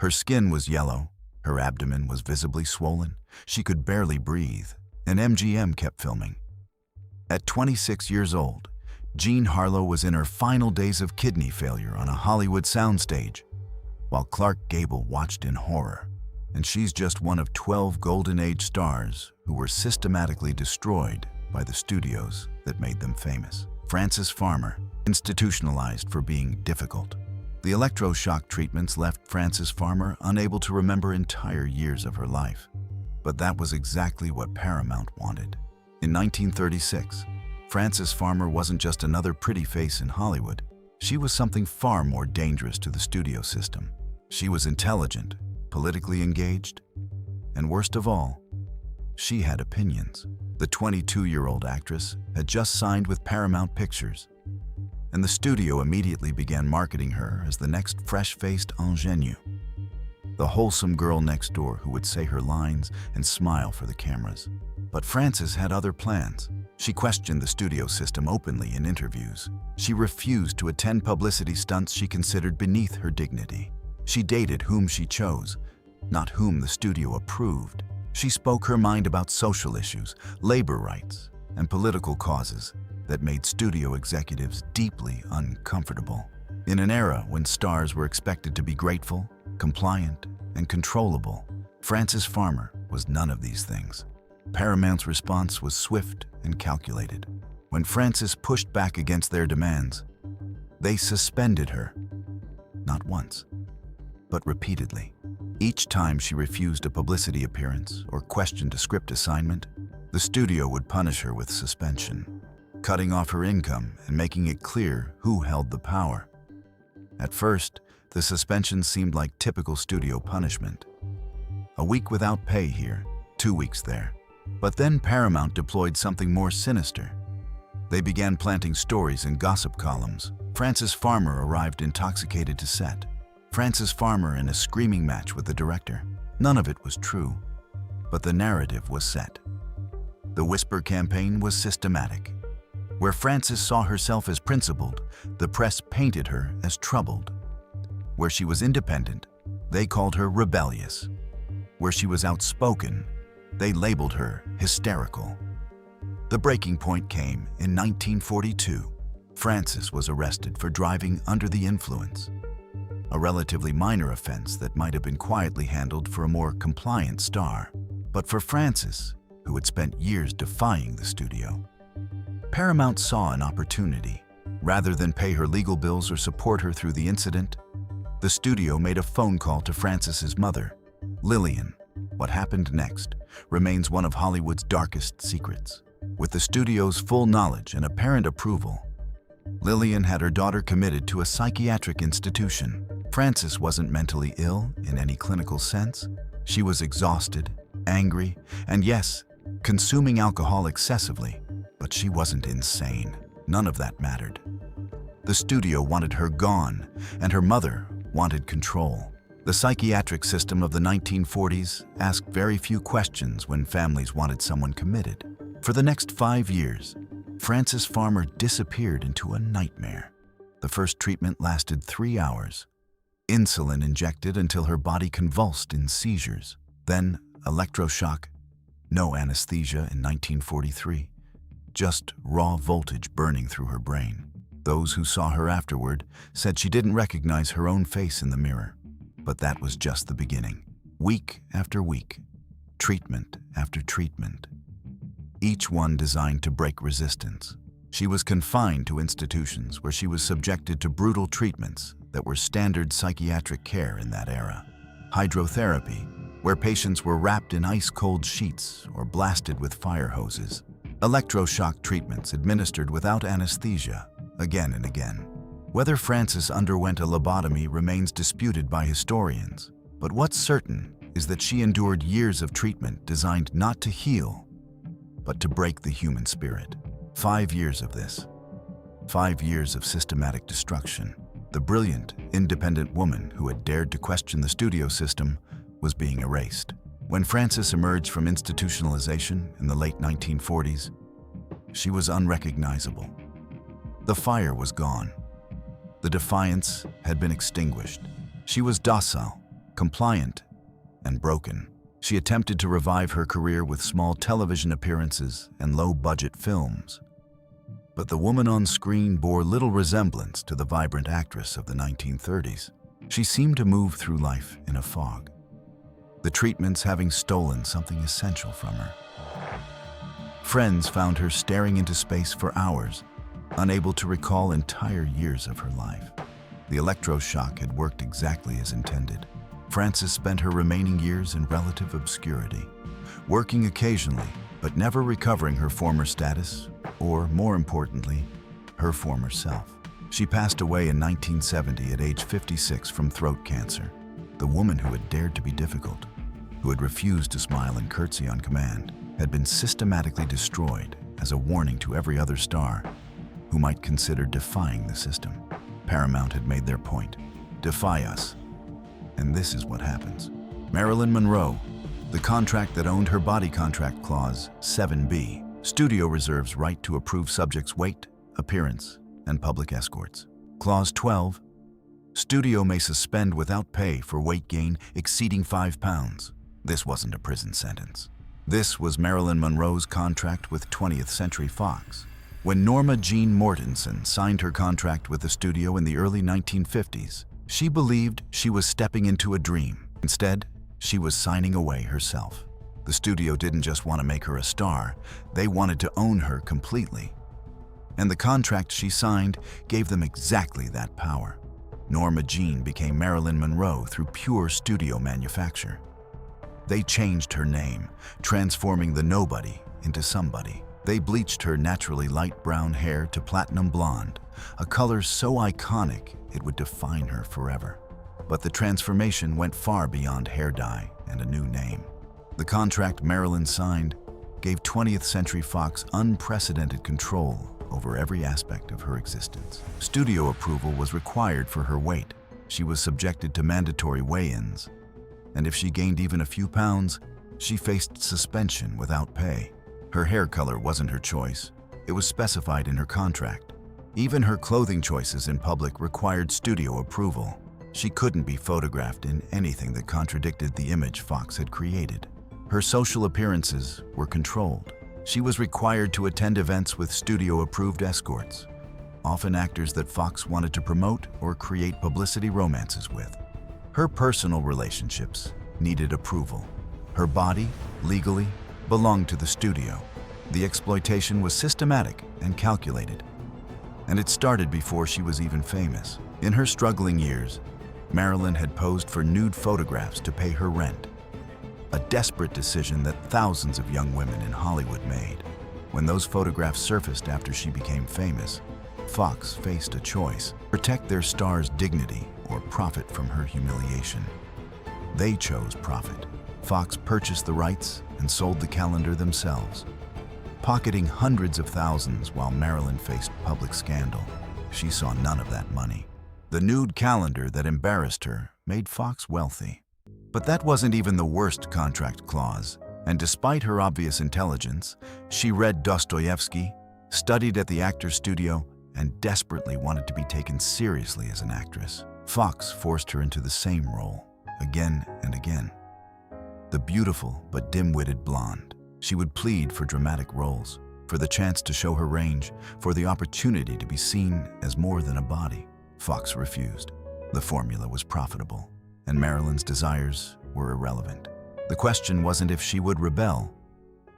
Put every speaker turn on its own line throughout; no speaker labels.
Her skin was yellow, her abdomen was visibly swollen, she could barely breathe, and MGM kept filming. At 26 years old, Jean Harlow was in her final days of kidney failure on a Hollywood soundstage, while Clark Gable watched in horror. And she's just one of 12 Golden Age stars who were systematically destroyed by the studios that made them famous. Frances Farmer, institutionalized for being difficult. The electroshock treatments left Frances Farmer unable to remember entire years of her life. But that was exactly what Paramount wanted. In 1936, Frances Farmer wasn't just another pretty face in Hollywood. She was something far more dangerous to the studio system. She was intelligent, politically engaged, and worst of all, she had opinions. The 22-year-old actress had just signed with Paramount Pictures, and the studio immediately began marketing her as the next fresh-faced ingenue, the wholesome girl next door who would say her lines and smile for the cameras. But Frances had other plans. She questioned the studio system openly in interviews. She refused to attend publicity stunts she considered beneath her dignity. She dated whom she chose, not whom the studio approved. She spoke her mind about social issues, labor rights, and political causes that made studio executives deeply uncomfortable. In an era when stars were expected to be grateful, compliant, and controllable, Frances Farmer was none of these things. Paramount's response was swift and calculated. When Frances pushed back against their demands, they suspended her, not once, but repeatedly. Each time she refused a publicity appearance or questioned a script assignment, the studio would punish her with suspension, cutting off her income and making it clear who held the power. At first, the suspension seemed like typical studio punishment. A week without pay here, 2 weeks there. But then Paramount deployed something more sinister. They began planting stories in gossip columns. Frances Farmer arrived intoxicated to set. Frances Farmer in a screaming match with the director. None of it was true, but the narrative was set. The Whisper campaign was systematic. Where Frances saw herself as principled, the press painted her as troubled. Where she was independent, they called her rebellious. Where she was outspoken, they labeled her hysterical. The breaking point came in 1942. Frances was arrested for driving under the influence, a relatively minor offense that might have been quietly handled for a more compliant star. But for Frances, who had spent years defying the studio, Paramount saw an opportunity. Rather than pay her legal bills or support her through the incident, the studio made a phone call to Frances's mother, Lillian. What happened next remains one of Hollywood's darkest secrets. With the studio's full knowledge and apparent approval, Lillian had her daughter committed to a psychiatric institution. Frances wasn't mentally ill in any clinical sense. She was exhausted, angry, and yes, consuming alcohol excessively, but she wasn't insane. None of that mattered. The studio wanted her gone, and her mother wanted control. The psychiatric system of the 1940s asked very few questions when families wanted someone committed. For the next 5 years, Frances Farmer disappeared into a nightmare. The first treatment lasted 3 hours. Insulin injected until her body convulsed in seizures. Then electroshock. No anesthesia in 1943. Just raw voltage burning through her brain. Those who saw her afterward said she didn't recognize her own face in the mirror. But that was just the beginning. Week after week, treatment after treatment, each one designed to break resistance. She was confined to institutions where she was subjected to brutal treatments that were standard psychiatric care in that era. Hydrotherapy, where patients were wrapped in ice-cold sheets or blasted with fire hoses. Electroshock treatments administered without anesthesia, again and again. Whether Frances underwent a lobotomy remains disputed by historians, but what's certain is that she endured years of treatment designed not to heal, but to break the human spirit. 5 years of this. 5 years of systematic destruction. The brilliant, independent woman who had dared to question the studio system was being erased. When Frances emerged from institutionalization in the late 1940s, she was unrecognizable. The fire was gone. The defiance had been extinguished. She was docile, compliant, and broken. She attempted to revive her career with small television appearances and low-budget films. But the woman on screen bore little resemblance to the vibrant actress of the 1930s. She seemed to move through life in a fog, the treatments having stolen something essential from her. Friends found her staring into space for hours, unable to recall entire years of her life. The electroshock had worked exactly as intended. Frances spent her remaining years in relative obscurity, working occasionally, but never recovering her former status, or, more importantly, her former self. She passed away in 1970 at age 56 from throat cancer. The woman who had dared to be difficult, who had refused to smile and curtsy on command, had been systematically destroyed as a warning to every other star who might consider defying the system. Paramount had made their point. Defy us. And this is what happens. Marilyn Monroe, the contract that owned her body contract clause 7B, studio reserves right to approve subjects' weight, appearance, and public escorts. Clause 12, studio may suspend without pay for weight gain exceeding 5 pounds. This wasn't a prison sentence. This was Marilyn Monroe's contract with 20th Century Fox. When Norma Jean Mortensen signed her contract with the studio in the early 1950s, she believed she was stepping into a dream. Instead, she was signing away herself. The studio didn't just want to make her a star, they wanted to own her completely. And the contract she signed gave them exactly that power. Norma Jean became Marilyn Monroe through pure studio manufacture. They changed her name, transforming the nobody into somebody. They bleached her naturally light brown hair to platinum blonde, a color so iconic it would define her forever. But the transformation went far beyond hair dye and a new name. The contract Marilyn signed gave 20th Century Fox unprecedented control over every aspect of her existence. Studio approval was required for her weight. She was subjected to mandatory weigh-ins, and if she gained even a few pounds, she faced suspension without pay. Her hair color wasn't her choice. It was specified in her contract. Even her clothing choices in public required studio approval. She couldn't be photographed in anything that contradicted the image Fox had created. Her social appearances were controlled. She was required to attend events with studio-approved escorts, often actors that Fox wanted to promote or create publicity romances with. Her personal relationships needed approval. Her body, legally, belonged to the studio. The exploitation was systematic and calculated, and it started before she was even famous. In her struggling years, Marilyn had posed for nude photographs to pay her rent, a desperate decision that thousands of young women in Hollywood made. When those photographs surfaced after she became famous, Fox faced a choice: protect their star's dignity or profit from her humiliation. They chose profit. Fox purchased the rights and sold the calendar themselves, pocketing hundreds of thousands while Marilyn faced public scandal. She saw none of that money. The nude calendar that embarrassed her made Fox wealthy. But that wasn't even the worst contract clause, and despite her obvious intelligence, she read Dostoevsky, studied at the Actors Studio, and desperately wanted to be taken seriously as an actress. Fox forced her into the same role, again and again. The beautiful but dim-witted blonde. She would plead for dramatic roles, for the chance to show her range, for the opportunity to be seen as more than a body. Fox refused. The formula was profitable, and Marilyn's desires were irrelevant. The question wasn't if she would rebel.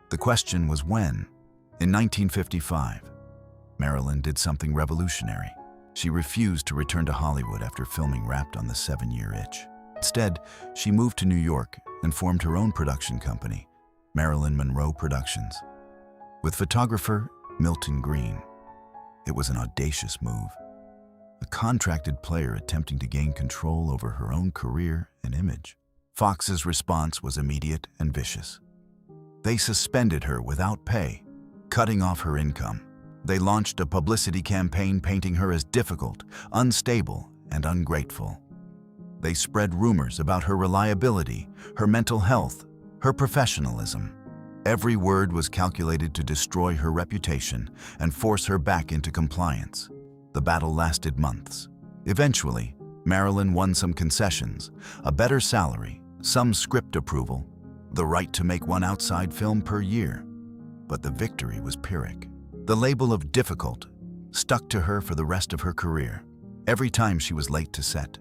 The question was when. In 1955, Marilyn did something revolutionary. She refused to return to Hollywood after filming Wrapped on the 7-Year Itch. Instead, she moved to New York and formed her own production company, Marilyn Monroe Productions, with photographer Milton Green. It was an audacious move, a contracted player attempting to gain control over her own career and image. Fox's response was immediate and vicious. They suspended her without pay, cutting off her income. They launched a publicity campaign painting her as difficult, unstable, and ungrateful. They spread rumors about her reliability, her mental health, her professionalism. Every word was calculated to destroy her reputation and force her back into compliance. The battle lasted months. Eventually, Marilyn won some concessions, a better salary, some script approval, the right to make one outside film per year. But the victory was Pyrrhic. The label of difficult stuck to her for the rest of her career. Every time she was late to set,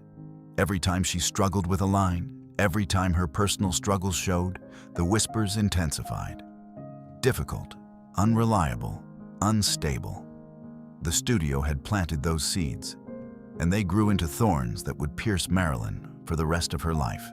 every time she struggled with a line, every time her personal struggles showed, the whispers intensified. Difficult, unreliable, unstable. The studio had planted those seeds, and they grew into thorns that would pierce Marilyn for the rest of her life.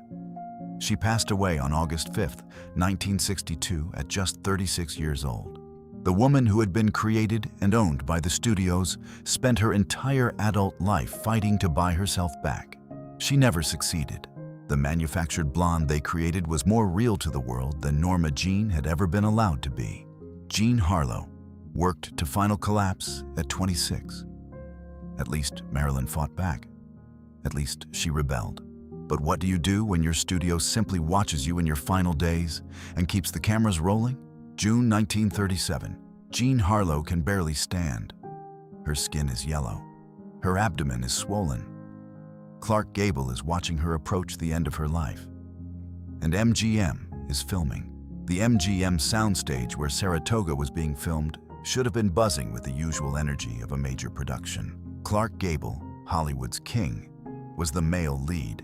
She passed away on August 5, 1962, at just 36 years old. The woman who had been created and owned by the studios spent her entire adult life fighting to buy herself back. She never succeeded. The manufactured blonde they created was more real to the world than Norma Jean had ever been allowed to be. Jean Harlow worked to final collapse at 26. At least Marilyn fought back. At least she rebelled. But what do you do when your studio simply watches you in your final days and keeps the cameras rolling? June 1937. Jean Harlow can barely stand. Her skin is yellow. Her abdomen is swollen. Clark Gable is watching her approach the end of her life. And MGM is filming. The MGM soundstage where Saratoga was being filmed should have been buzzing with the usual energy of a major production. Clark Gable, Hollywood's king, was the male lead.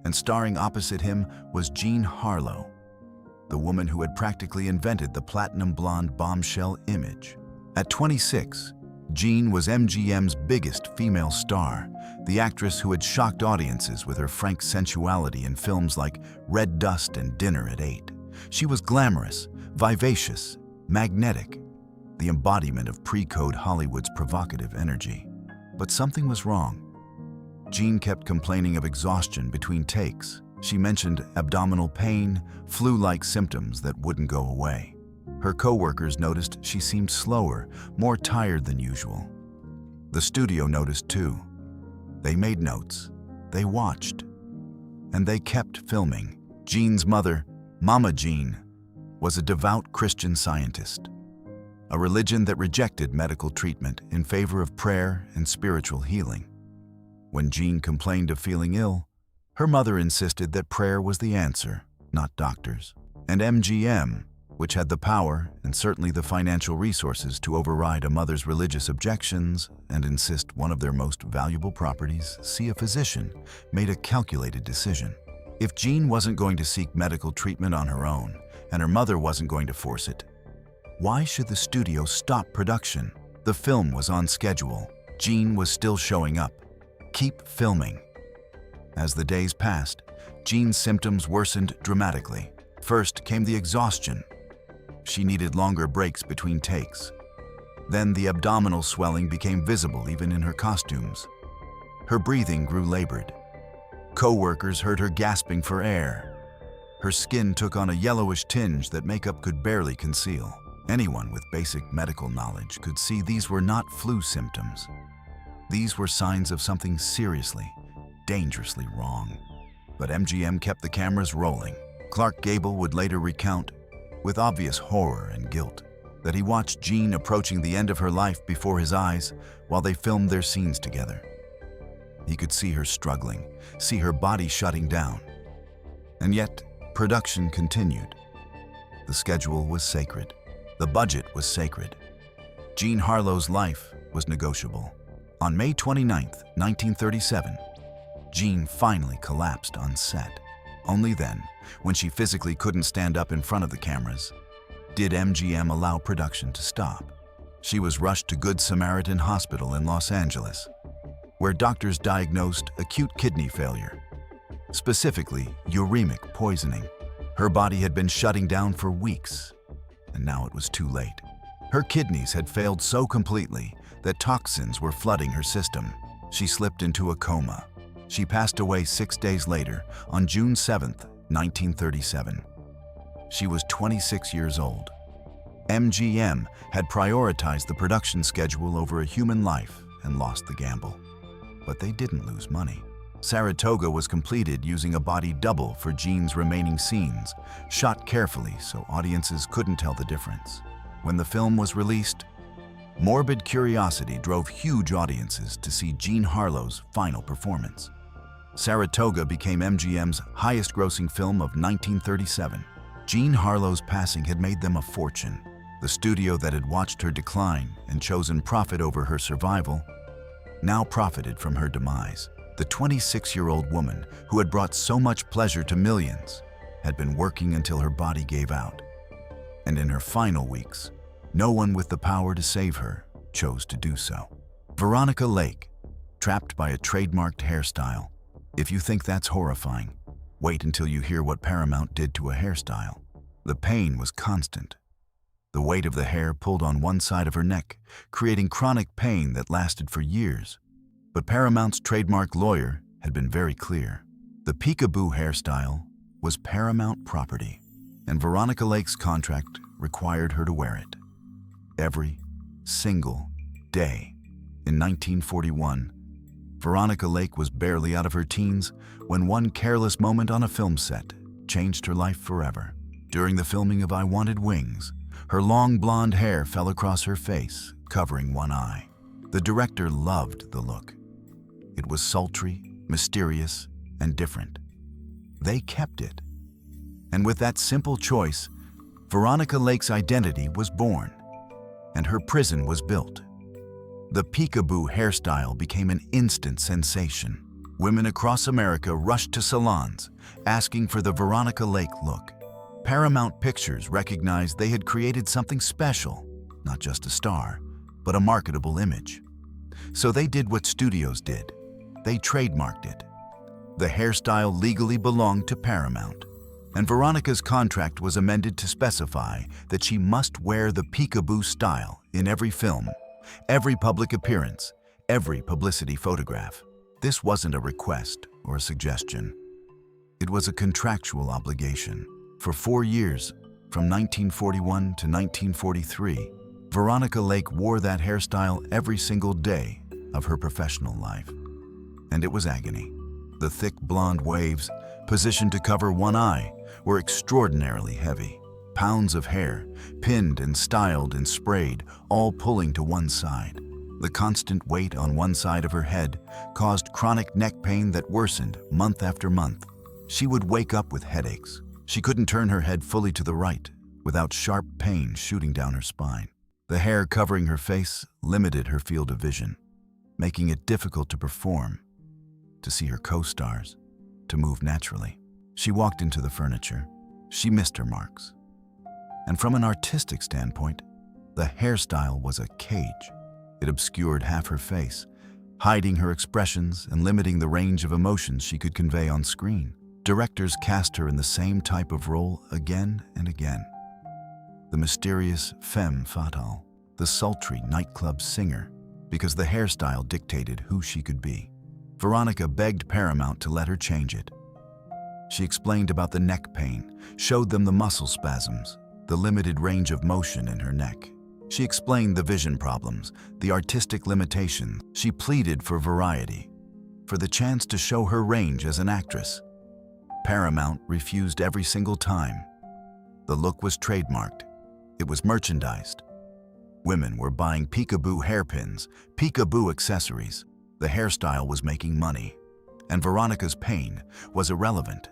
And starring opposite him was Jean Harlow, the woman who had practically invented the platinum blonde bombshell image. At 26, Jean was MGM's biggest female star, the actress who had shocked audiences with her frank sensuality in films like Red Dust and Dinner at 8. She was glamorous, vivacious, magnetic, the embodiment of pre-code Hollywood's provocative energy. But something was wrong. Jean kept complaining of exhaustion between takes. She mentioned abdominal pain, flu-like symptoms that wouldn't go away. Her co-workers noticed she seemed slower, more tired than usual. The studio noticed too. They made notes, they watched, and they kept filming. Jean's mother, Mama Jean, was a devout Christian Scientist, a religion that rejected medical treatment in favor of prayer and spiritual healing. When Jean complained of feeling ill, her mother insisted that prayer was the answer, not doctors. And MGM, which had the power and certainly the financial resources to override a mother's religious objections and insist one of their most valuable properties see a physician, made a calculated decision. If Jean wasn't going to seek medical treatment on her own, and her mother wasn't going to force it, why should the studio stop production? The film was on schedule. Jean was still showing up. Keep filming. As the days passed, Jean's symptoms worsened dramatically. First came the exhaustion. She needed longer breaks between takes. Then the abdominal swelling became visible even in her costumes. Her breathing grew labored. Co-workers heard her gasping for air. Her skin took on a yellowish tinge that makeup could barely conceal. Anyone with basic medical knowledge could see these were not flu symptoms. These were signs of something seriously, dangerously wrong. But MGM kept the cameras rolling. Clark Gable would later recount, with obvious horror and guilt, that he watched Jean approaching the end of her life before his eyes while they filmed their scenes together. He could see her struggling, see her body shutting down. And yet, production continued. The schedule was sacred. The budget was sacred. Jean Harlow's life was negotiable. On May 29, 1937, Jean finally collapsed on set. Only then, when she physically couldn't stand up in front of the cameras, did MGM allow production to stop. She was rushed to Good Samaritan Hospital in Los Angeles, where doctors diagnosed acute kidney failure, specifically uremic poisoning. Her body had been shutting down for weeks, and now it was too late. Her kidneys had failed so completely that toxins were flooding her system. She slipped into a coma. She passed away 6 days later, on June 7, 1937. She was 26 years old. MGM had prioritized the production schedule over a human life and lost the gamble. But they didn't lose money. Saratoga was completed using a body double for Jean's remaining scenes, shot carefully so audiences couldn't tell the difference. When the film was released, Morbid curiosity drove huge audiences to see Jean Harlow's final performance. Saratoga became MGM's highest-grossing film of 1937. Jean Harlow's passing had made them a fortune. The studio that had watched her decline and chosen profit over her survival now profited from her demise. The 26-year-old woman, who had brought so much pleasure to millions, had been working until her body gave out. And in her final weeks, no one with the power to save her chose to do so. Veronica Lake, trapped by a trademarked hairstyle. If you think that's horrifying, wait until you hear what Paramount did to a hairstyle. The pain was constant. The weight of the hair pulled on one side of her neck, creating chronic pain that lasted for years. But Paramount's trademark lawyer had been very clear. The peekaboo hairstyle was Paramount property, and Veronica Lake's contract required her to wear it every single day. In 1941, Veronica Lake was barely out of her teens when one careless moment on a film set changed her life forever. During the filming of I Wanted Wings, her long blonde hair fell across her face, covering one eye. The director loved the look. It was sultry, mysterious, and different. They kept it. And with that simple choice, Veronica Lake's identity was born, and her prison was built. The peekaboo hairstyle became an instant sensation. Women across America rushed to salons, asking for the Veronica Lake look. Paramount Pictures recognized they had created something special, not just a star, but a marketable image. So they did what studios did. They trademarked it. The hairstyle legally belonged to Paramount, and Veronica's contract was amended to specify that she must wear the peekaboo style in every film, every public appearance, every publicity photograph. This wasn't a request or a suggestion. It was a contractual obligation. For 4 years, from 1941 to 1943, Veronica Lake wore that hairstyle every single day of her professional life. And it was agony. The thick blonde waves, positioned to cover one eye, were extraordinarily heavy. Pounds of hair, pinned and styled and sprayed, all pulling to one side. The constant weight on one side of her head caused chronic neck pain that worsened month after month. She would wake up with headaches. She couldn't turn her head fully to the right without sharp pain shooting down her spine. The hair covering her face limited her field of vision, making it difficult to perform, to see her co-stars, to move naturally. She walked into the furniture. She missed her marks. And from an artistic standpoint, the hairstyle was a cage. It obscured half her face, hiding her expressions and limiting the range of emotions she could convey on screen. Directors cast her in the same type of role again and again. The mysterious femme fatale, the sultry nightclub singer, because the hairstyle dictated who she could be. Veronica begged Paramount to let her change it. She explained about the neck pain, showed them the muscle spasms, the limited range of motion in her neck. She explained the vision problems, the artistic limitations. She pleaded for variety, for the chance to show her range as an actress. Paramount refused every single time. The look was trademarked. It was merchandised. Women were buying peekaboo hairpins, peekaboo accessories. The hairstyle was making money, and Veronica's pain was irrelevant.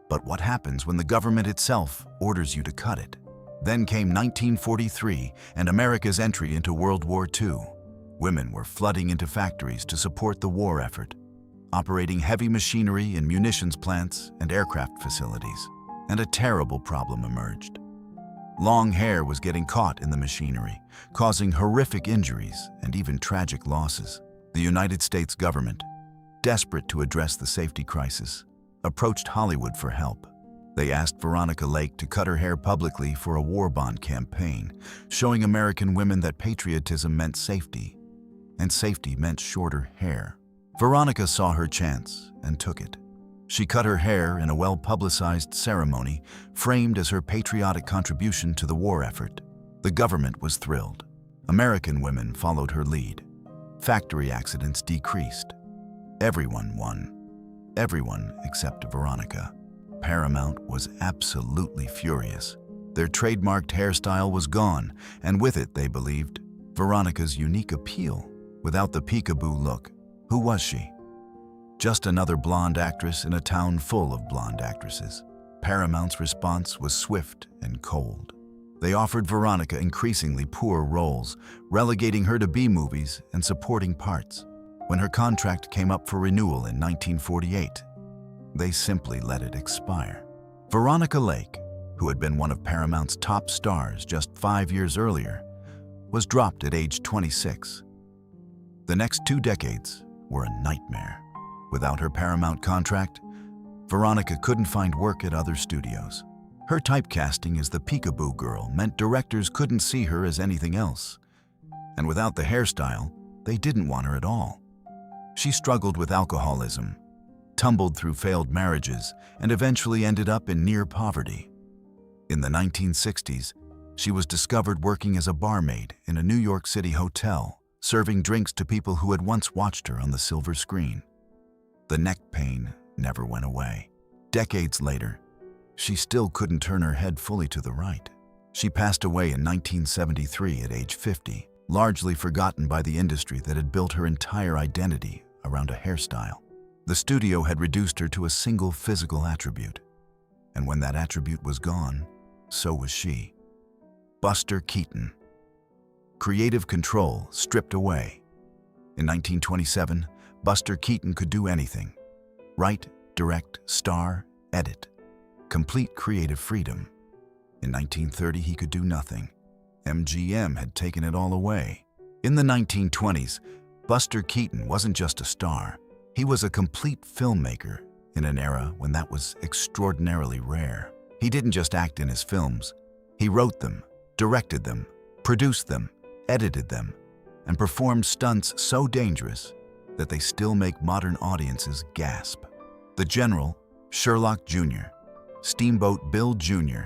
But what happens when the government itself orders you to cut it? Then came 1943 and America's entry into World War II. Women were flooding into factories to support the war effort, operating heavy machinery in munitions plants and aircraft facilities. And a terrible problem emerged. Long hair was getting caught in the machinery, causing horrific injuries and even tragic losses. The United States government, desperate to address the safety crisis, approached Hollywood for help. They asked Veronica Lake to cut her hair publicly for a war bond campaign, showing American women that patriotism meant safety, and safety meant shorter hair. Veronica saw her chance and took it. She cut her hair in a well-publicized ceremony, framed as her patriotic contribution to the war effort. The government was thrilled. American women followed her lead. Factory accidents decreased. Everyone won. Everyone except Veronica. Paramount was absolutely furious. Their trademarked hairstyle was gone, and with it, they believed, Veronica's unique appeal. Without the peekaboo look, who was she? Just another blonde actress in a town full of blonde actresses. Paramount's response was swift and cold. They offered Veronica increasingly poor roles, relegating her to B-movies and supporting parts. When her contract came up for renewal in 1948, they simply let it expire. Veronica Lake, who had been one of Paramount's top stars just 5 years earlier, was dropped at age 26. The next 2 decades were a nightmare. Without her Paramount contract, Veronica couldn't find work at other studios. Her typecasting as the peekaboo girl meant directors couldn't see her as anything else. And without the hairstyle, they didn't want her at all. She struggled with alcoholism, tumbled through failed marriages, and eventually ended up in near poverty. In the 1960s, she was discovered working as a barmaid in a New York City hotel, serving drinks to people who had once watched her on the silver screen. The neck pain never went away. Decades later, she still couldn't turn her head fully to the right. She passed away in 1973 at age 50, largely forgotten by the industry that had built her entire identity around a hairstyle. The studio had reduced her to a single physical attribute. And when that attribute was gone, so was she. Buster Keaton. Creative control stripped away. In 1927, Buster Keaton could do anything. Write, direct, star, edit. Complete creative freedom. In 1930, he could do nothing. MGM had taken it all away. In the 1920s, Buster Keaton wasn't just a star. He was a complete filmmaker in an era when that was extraordinarily rare. He didn't just act in his films. He wrote them, directed them, produced them, edited them, and performed stunts so dangerous that they still make modern audiences gasp. The General, Sherlock Jr., Steamboat Bill Jr.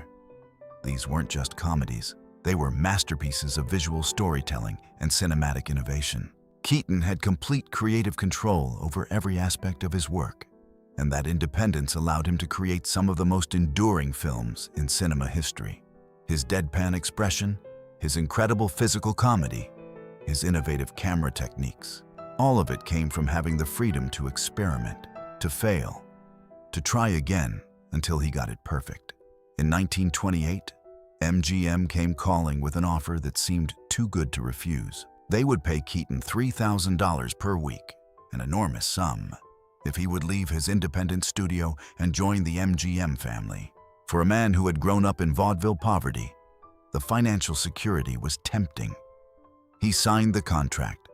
These weren't just comedies. They were masterpieces of visual storytelling and cinematic innovation. Keaton had complete creative control over every aspect of his work, and that independence allowed him to create some of the most enduring films in cinema history. His deadpan expression, his incredible physical comedy, his innovative camera techniques, all of it came from having the freedom to experiment, to fail, to try again until he got it perfect. In 1928, MGM came calling with an offer that seemed too good to refuse. They would pay Keaton $3,000 per week, an enormous sum, if he would leave his independent studio and join the MGM family. For a man who had grown up in vaudeville poverty, the financial security was tempting. He signed the contract,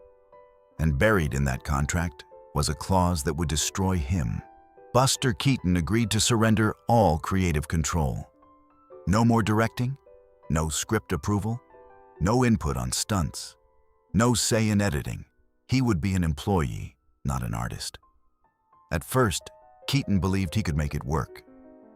and buried in that contract was a clause that would destroy him. Buster Keaton agreed to surrender all creative control. No more directing, no script approval, no input on stunts, no say in editing. He would be an employee, not an artist. At first, Keaton believed he could make it work.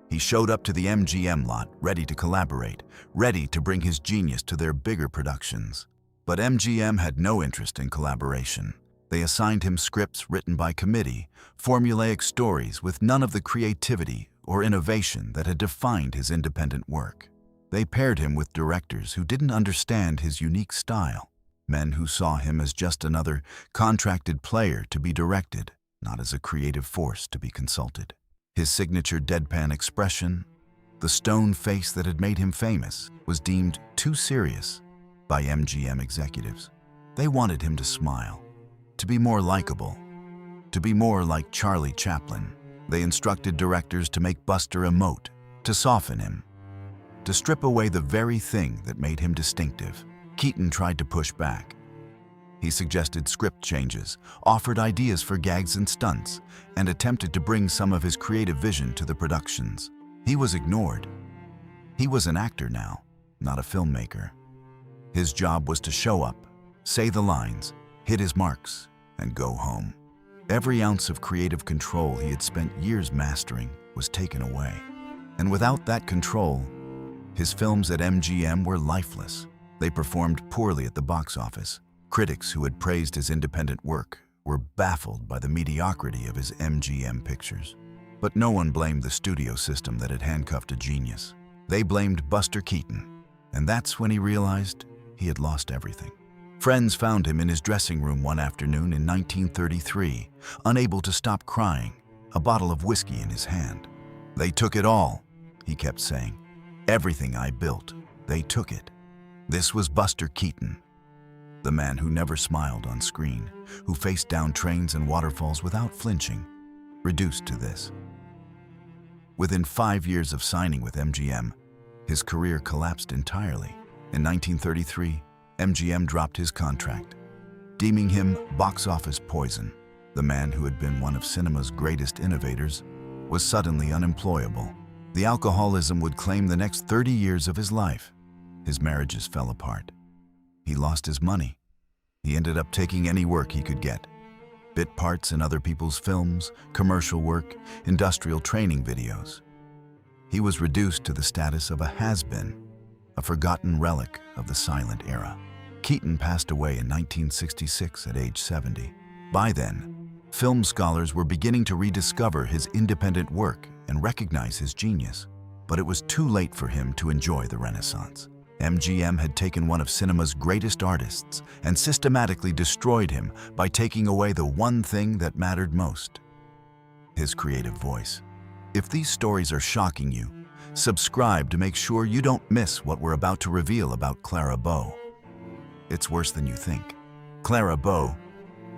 He showed up to the MGM lot ready to collaborate, ready to bring his genius to their bigger productions. But MGM had no interest in collaboration. They assigned him scripts written by committee, formulaic stories with none of the creativity or innovation that had defined his independent work. They paired him with directors who didn't understand his unique style, men who saw him as just another contracted player to be directed, not as a creative force to be consulted. His signature deadpan expression, the stone face that had made him famous, was deemed too serious by MGM executives. They wanted him to smile, to be more likable, to be more like Charlie Chaplin. They instructed directors to make Buster emote, to soften him, to strip away the very thing that made him distinctive. Keaton tried to push back. He suggested script changes, offered ideas for gags and stunts, and attempted to bring some of his creative vision to the productions. He was ignored. He was an actor now, not a filmmaker. His job was to show up, say the lines, hit his marks, and go home. Every ounce of creative control he had spent years mastering was taken away. And without that control, his films at MGM were lifeless. They performed poorly at the box office. Critics who had praised his independent work were baffled by the mediocrity of his MGM pictures. But no one blamed the studio system that had handcuffed a genius. They blamed Buster Keaton, and that's when he realized he had lost everything. Friends found him in his dressing room one afternoon in 1933, unable to stop crying, a bottle of whiskey in his hand. "They took it all," he kept saying. "Everything I built, they took it." This was Buster Keaton, the man who never smiled on screen, who faced down trains and waterfalls without flinching, reduced to this. Within 5 years of signing with MGM, his career collapsed entirely. In 1933, MGM dropped his contract, deeming him box office poison. The man who had been one of cinema's greatest innovators was suddenly unemployable. The alcoholism would claim the next 30 years of his life. His marriages fell apart. He lost his money. He ended up taking any work he could get. Bit parts in other people's films, commercial work, industrial training videos. He was reduced to the status of a has-been, a forgotten relic of the silent era. Keaton passed away in 1966 at age 70. By then, film scholars were beginning to rediscover his independent work and recognize his genius. But it was too late for him to enjoy the Renaissance. MGM had taken one of cinema's greatest artists and systematically destroyed him by taking away the one thing that mattered most: his creative voice. If these stories are shocking you, subscribe to make sure you don't miss what we're about to reveal about Clara Bow. It's worse than you think. Clara Bow,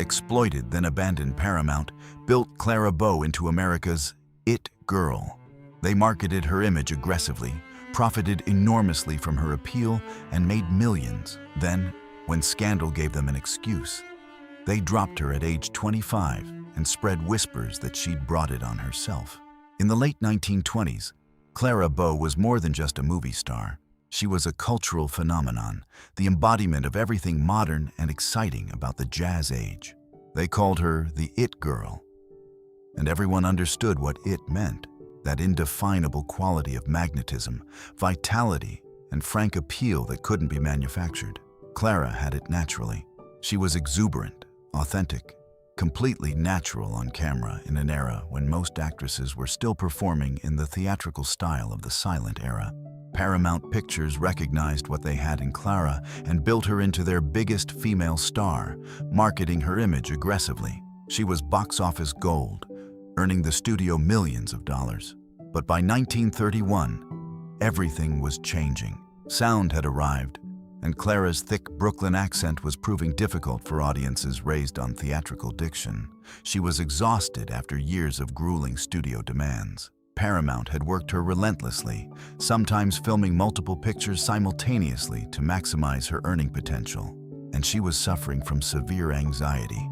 exploited then abandoned Paramount, built Clara Bow into America's it girl. They marketed her image aggressively, profited enormously from her appeal, and made millions. Then, when scandal gave them an excuse, they dropped her at age 25 and spread whispers that she'd brought it on herself. In the late 1920s, Clara Bow was more than just a movie star. She was a cultural phenomenon, the embodiment of everything modern and exciting about the jazz age. They called her the It Girl, and everyone understood what it meant. That indefinable quality of magnetism, vitality, and frank appeal that couldn't be manufactured. Clara had it naturally. She was exuberant, authentic, completely natural on camera in an era when most actresses were still performing in the theatrical style of the silent era. Paramount Pictures recognized what they had in Clara and built her into their biggest female star, marketing her image aggressively. She was box office gold, earning the studio millions of dollars. But by 1931, everything was changing. Sound had arrived, and Clara's thick Brooklyn accent was proving difficult for audiences raised on theatrical diction. She was exhausted after years of grueling studio demands. Paramount had worked her relentlessly, sometimes filming multiple pictures simultaneously to maximize her earning potential. And she was suffering from severe anxiety,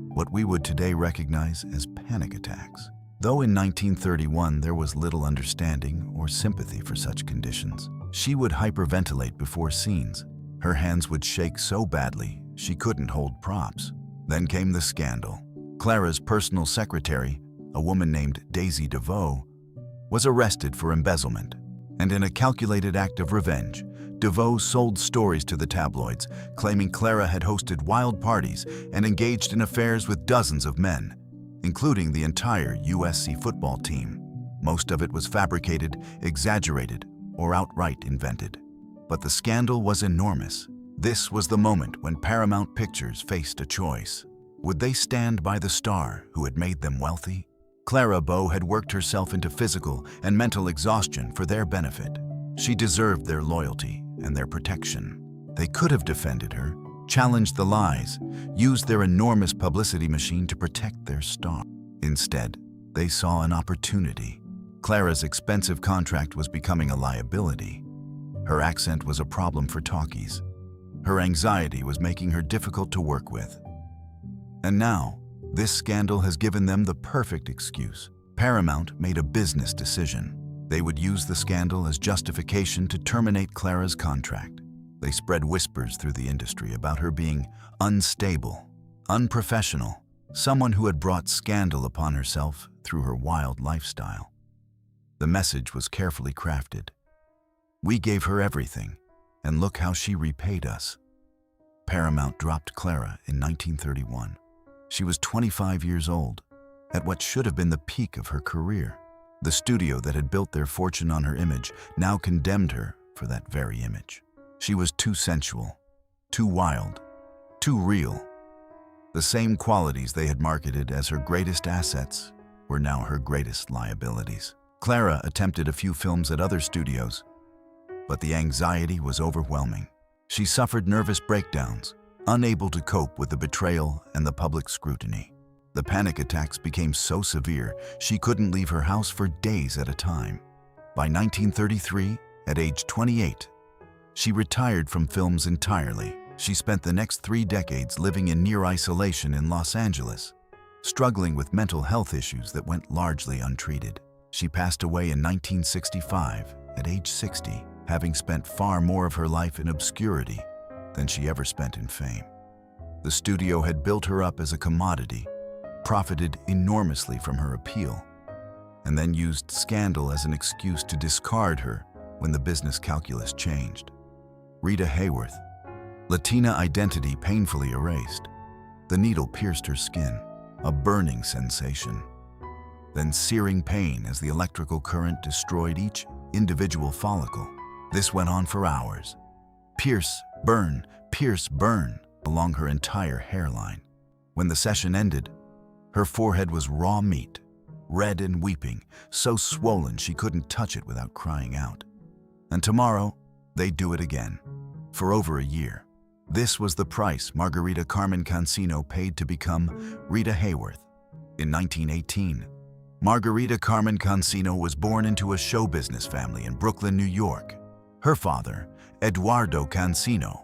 what we would today recognize as panic attacks. Though in 1931 there was little understanding or sympathy for such conditions, she would hyperventilate before scenes. Her hands would shake so badly she couldn't hold props. Then came the scandal. Clara's personal secretary, a woman named Daisy DeVoe, was arrested for embezzlement. And in a calculated act of revenge, DeVoe sold stories to the tabloids, claiming Clara had hosted wild parties and engaged in affairs with dozens of men, including the entire USC football team. Most of it was fabricated, exaggerated, or outright invented. But the scandal was enormous. This was the moment when Paramount Pictures faced a choice. Would they stand by the star who had made them wealthy? Clara Bow had worked herself into physical and mental exhaustion for their benefit. She deserved their loyalty and their protection. They could have defended her, challenged the lies, used their enormous publicity machine to protect their star. Instead, they saw an opportunity. Clara's expensive contract was becoming a liability. Her accent was a problem for talkies. Her anxiety was making her difficult to work with. And now, this scandal has given them the perfect excuse. Paramount made a business decision. They would use the scandal as justification to terminate Clara's contract. They spread whispers through the industry about her being unstable, unprofessional, someone who had brought scandal upon herself through her wild lifestyle. The message was carefully crafted. We gave her everything, and look how she repaid us. Paramount dropped Clara in 1931. She was 25 years old, at what should have been the peak of her career. The studio that had built their fortune on her image now condemned her for that very image. She was too sensual, too wild, too real. The same qualities they had marketed as her greatest assets were now her greatest liabilities. Clara attempted a few films at other studios, but the anxiety was overwhelming. She suffered nervous breakdowns, unable to cope with the betrayal and the public scrutiny. The panic attacks became so severe she couldn't leave her house for days at a time. By 1933, at age 28, she retired from films entirely. She spent the next 3 decades living in near isolation in Los Angeles, struggling with mental health issues that went largely untreated. She passed away in 1965 at age 60, having spent far more of her life in obscurity than she ever spent in fame. The studio had built her up as a commodity, profited enormously from her appeal, and then used scandal as an excuse to discard her when the business calculus changed. Rita Hayworth, Latina identity painfully erased. The needle pierced her skin, a burning sensation. Then searing pain as the electrical current destroyed each individual follicle. This went on for hours. Pierce, burn, along her entire hairline. When the session ended, her forehead was raw meat, red and weeping, so swollen she couldn't touch it without crying out. And tomorrow, they'd do it again, for over a year. This was the price Margarita Carmen Cancino paid to become Rita Hayworth. In 1918, Margarita Carmen Cancino was born into a show business family in Brooklyn, New York. Her father, Eduardo Cancino,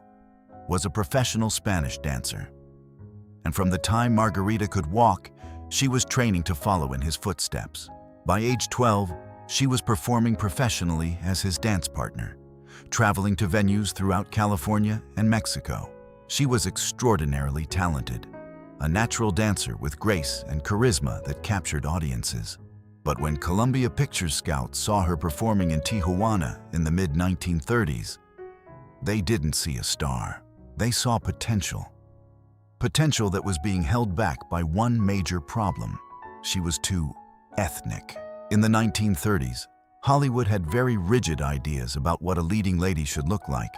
was a professional Spanish dancer. And from the time Margarita could walk, she was training to follow in his footsteps. By age 12, she was performing professionally as his dance partner, traveling to venues throughout California and Mexico. She was extraordinarily talented, a natural dancer with grace and charisma that captured audiences. But when Columbia Pictures scouts saw her performing in Tijuana in the mid-1930s, they didn't see a star. They saw potential. Potential that was being held back by one major problem. She was too ethnic. In the 1930s, Hollywood had very rigid ideas about what a leading lady should look like.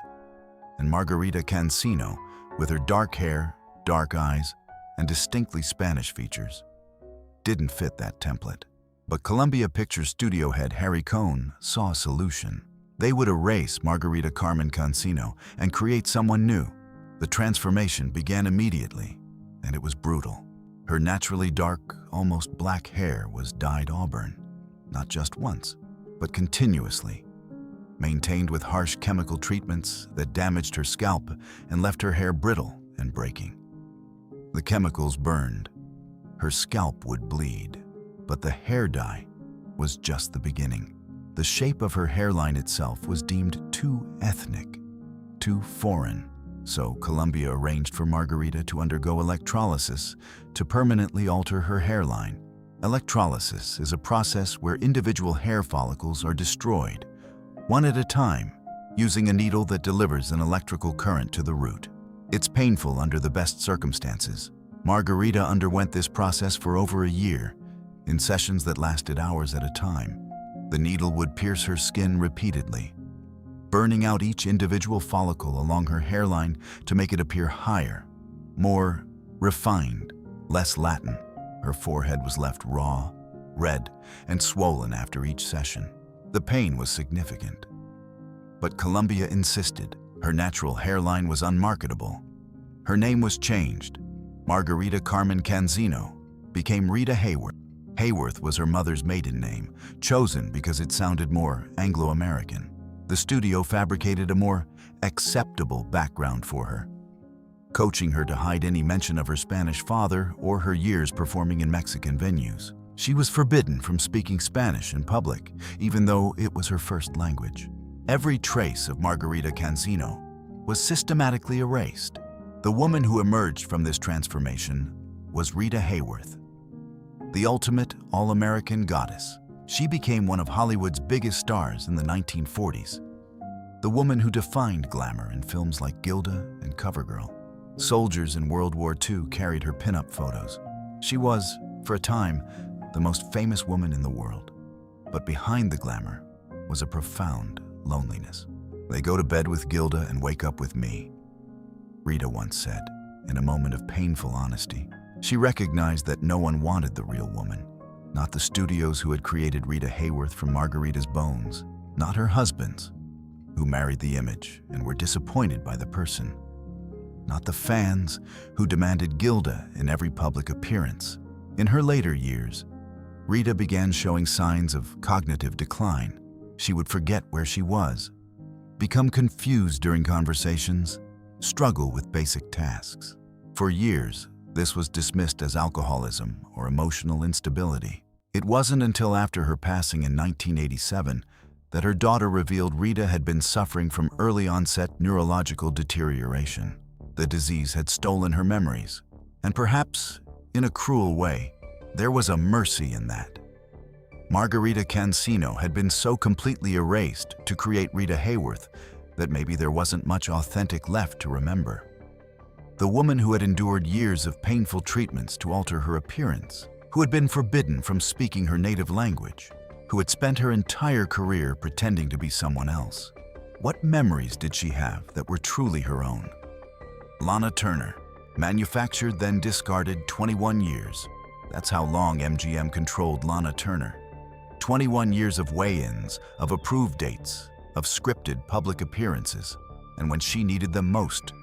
And Margarita Cancino, with her dark hair, dark eyes, and distinctly Spanish features, didn't fit that template. But Columbia Pictures studio head Harry Cohn saw a solution. They would erase Margarita Carmen Cancino and create someone new. The transformation began immediately, and it was brutal. Her naturally dark, almost black hair was dyed auburn, not just once, but continuously, maintained with harsh chemical treatments that damaged her scalp and left her hair brittle and breaking. The chemicals burned. Her scalp would bleed, but the hair dye was just the beginning. The shape of her hairline itself was deemed too ethnic, too foreign. So Columbia arranged for Margarita to undergo electrolysis to permanently alter her hairline. Electrolysis is a process where individual hair follicles are destroyed, one at a time, using a needle that delivers an electrical current to the root. It's painful under the best circumstances. Margarita underwent this process for over a year, in sessions that lasted hours at a time. The needle would pierce her skin repeatedly, burning out each individual follicle along her hairline to make it appear higher, more refined, less Latin. Her forehead was left raw, red, and swollen after each session. The pain was significant. But Columbia insisted. Her natural hairline was unmarketable. Her name was changed. Margarita Carmen Cancino became Rita Hayworth. Hayworth was her mother's maiden name, chosen because it sounded more Anglo-American. The studio fabricated a more acceptable background for her, coaching her to hide any mention of her Spanish father or her years performing in Mexican venues. She was forbidden from speaking Spanish in public, even though it was her first language. Every trace of Margarita Cancino was systematically erased. The woman who emerged from this transformation was Rita Hayworth, the ultimate all-American goddess. She became one of Hollywood's biggest stars in the 1940s, the woman who defined glamour in films like Gilda and CoverGirl. Soldiers in World War II carried her pinup photos. She was, for a time, the most famous woman in the world. But behind the glamour was a profound loneliness. "They go to bed with Gilda and wake up with me," Rita once said. in a moment of painful honesty. She recognized that no one wanted the real woman. Not the studios who had created Rita Hayworth from Margarita's bones. Not her husbands, who married the image and were disappointed by the person. Not the fans who demanded Gilda in every public appearance. In her later years, Rita began showing signs of cognitive decline. She would forget where she was, become confused during conversations, struggle with basic tasks. For years, this was dismissed as alcoholism or emotional instability. It wasn't until after her passing in 1987 that her daughter revealed Rita had been suffering from early-onset neurological deterioration. The disease had stolen her memories, and perhaps, in a cruel way, there was a mercy in that. Margarita Cancino had been so completely erased to create Rita Hayworth that maybe there wasn't much authentic left to remember. The woman who had endured years of painful treatments to alter her appearance, who had been forbidden from speaking her native language, who had spent her entire career pretending to be someone else. What memories did she have that were truly her own? Lana Turner, manufactured then discarded 21 years. That's how long MGM controlled Lana Turner. 21 years of weigh-ins, of approved dates, of scripted public appearances, and when she needed them most.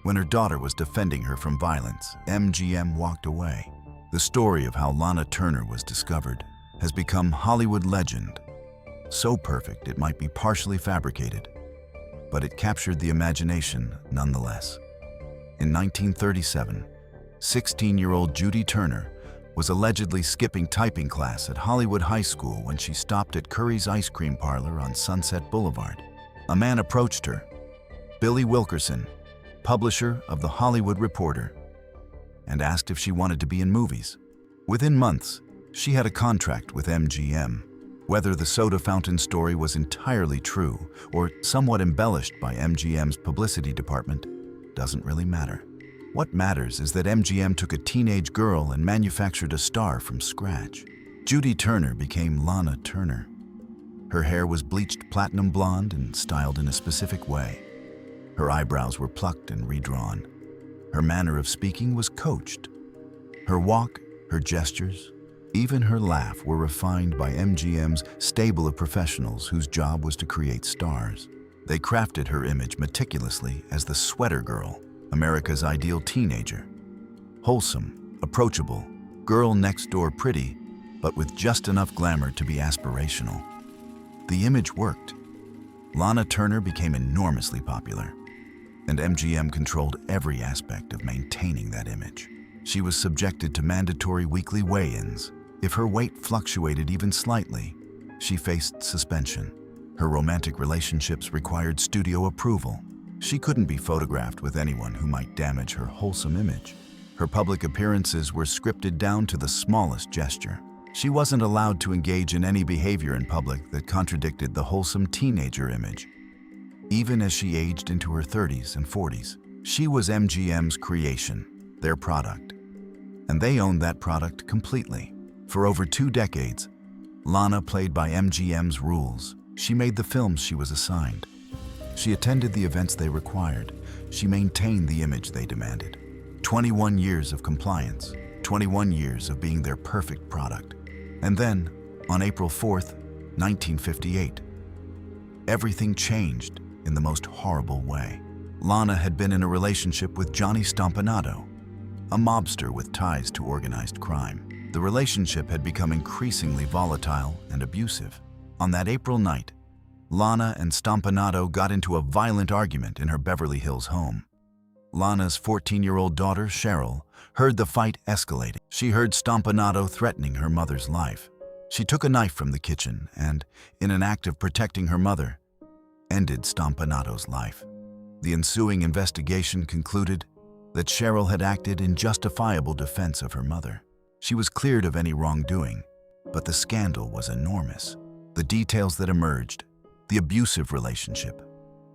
When her daughter was defending her from violence, MGM walked away. The story of how Lana Turner was discovered has become Hollywood legend. So perfect it might be partially fabricated, but it captured the imagination nonetheless. In 1937, 16-year-old Judy Turner was allegedly skipping typing class at Hollywood High School when she stopped at Curry's Ice Cream Parlor on Sunset Boulevard. A man approached her, Billy Wilkerson, publisher of The Hollywood Reporter, and asked if she wanted to be in movies. Within months, she had a contract with MGM. Whether the soda fountain story was entirely true or somewhat embellished by MGM's publicity department doesn't really matter. What matters is that MGM took a teenage girl and manufactured a star from scratch. Judy Turner became Lana Turner. Her hair was bleached platinum blonde and styled in a specific way. Her eyebrows were plucked and redrawn. Her manner of speaking was coached. Her walk, her gestures, even her laugh were refined by MGM's stable of professionals whose job was to create stars. They crafted her image meticulously as the sweater girl, America's ideal teenager. Wholesome, approachable, girl next door pretty, but with just enough glamour to be aspirational. The image worked. Lana Turner became enormously popular, and MGM controlled every aspect of maintaining that image. She was subjected to mandatory weekly weigh-ins. If her weight fluctuated even slightly, she faced suspension. Her romantic relationships required studio approval. She couldn't be photographed with anyone who might damage her wholesome image. Her public appearances were scripted down to the smallest gesture. She wasn't allowed to engage in any behavior in public that contradicted the wholesome teenager image. Even as she aged into her 30s and 40s, she was MGM's creation, their product. And they owned that product completely. For over 2 decades, Lana played by MGM's rules. She made the films she was assigned. She attended the events they required. She maintained the image they demanded. 21 years of compliance, 21 years of being their perfect product. And then, on April 4th, 1958, everything changed in the most horrible way. Lana had been in a relationship with Johnny Stompanato, a mobster with ties to organized crime. The relationship had become increasingly volatile and abusive. On that April night, Lana and Stompanato got into a violent argument in her Beverly Hills home. Lana's 14-year-old daughter, Cheryl, heard the fight escalating. She heard Stompanato threatening her mother's life. She took a knife from the kitchen and, in an act of protecting her mother, ended Stompanato's life. The ensuing investigation concluded that Cheryl had acted in justifiable defense of her mother. She was cleared of any wrongdoing, but the scandal was enormous. The details that emerged, the abusive relationship,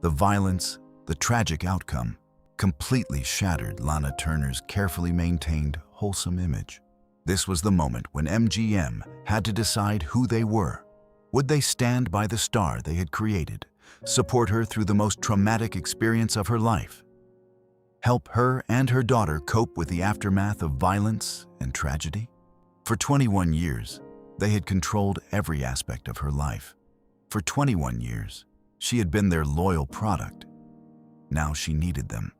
the violence, the tragic outcome, completely shattered Lana Turner's carefully maintained, wholesome image. This was the moment when MGM had to decide who they were. Would they stand by the star they had created, support her through the most traumatic experience of her life? help her and her daughter cope with the aftermath of violence and tragedy? For 21 years, they had controlled every aspect of her life. For 21 years, she had been their loyal product. Now she needed them.